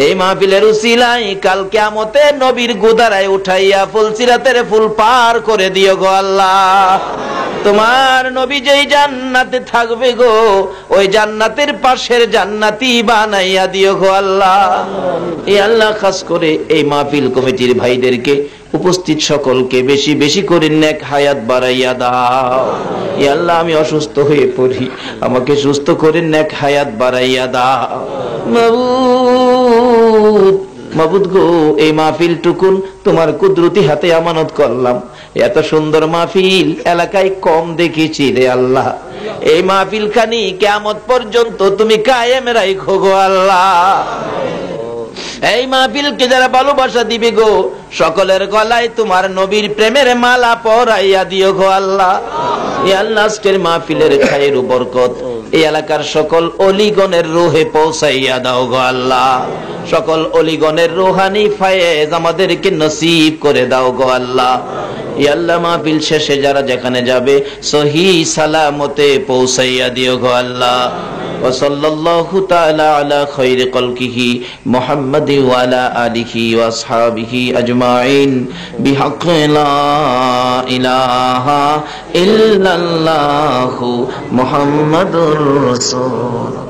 এই মাহফিলের উসিলায় কাল কিয়ামতে নবীর গোদারায় উঠাইয়া ফুলসিরাতের ফুল পার করে দিও গো আল্লাহ। তোমার নবী যেই জান্নাতে থাকবে গো, ওই জান্নাতের পাশের জান্নাতি বানাইয়া দিও গো আল্লাহ। এই আল্লাহ খাস করে এই মাহফিল কমিটির ভাইদেরকে, উপস্থিত সকলকে বেশি বেশি করে নেক হায়াত বাড়াইয়া দাও। এ আল্লাহ, আমি অসুস্থ হয়ে পড়ি, আমাকে সুস্থ করে নেক হায়াত বাড়াইয়া দাও। মাবুদ, মাবুদ গো, এই মাহফিল টুকুন তোমার কুদরতি হাতে আমানত করলাম। এত সুন্দর মাহফিল এলাকায় কম দেখেছি রে আল্লাহ। এই মাহফিল খানি কিয়ামত পর্যন্ত তুমি কায়েম রাখো গো আল্লাহ। এই মাহফিলকে যারা ভালোবাসা দিবে গো, সকলের গলায় তোমার নবীর প্রেমের মালা পরাইয়া দিও গো আল্লাহ। এই আল্লাহ, আজকের মাহফিলের খায়ের বরকত এই এলাকার সকল অলিগণের রুহে পৌঁছাইয়া দাও গো আল্লাহ। সকল অলিগণের রুহানি ফায়েজ আমাদেরকে নসিব করে দাও গো আল্লাহ। ইয়া আল্লাহ, মাহফিল শেষে যারা যেখানে যাবে সহি সালামতে পৌঁছাইয়া দিও গো আল্লাহ। ওয়া সাল্লাল্লাহু তাআলা আলা খায়রি খালকিহি মুহাম্মাদি ওয়া আলা আলিহি ওয়া আসহাবিহি আজমাইন বিহাক্কি লা ইলাহা ইল্লাল্লাহু মুহাম্মাদুর রাসূল।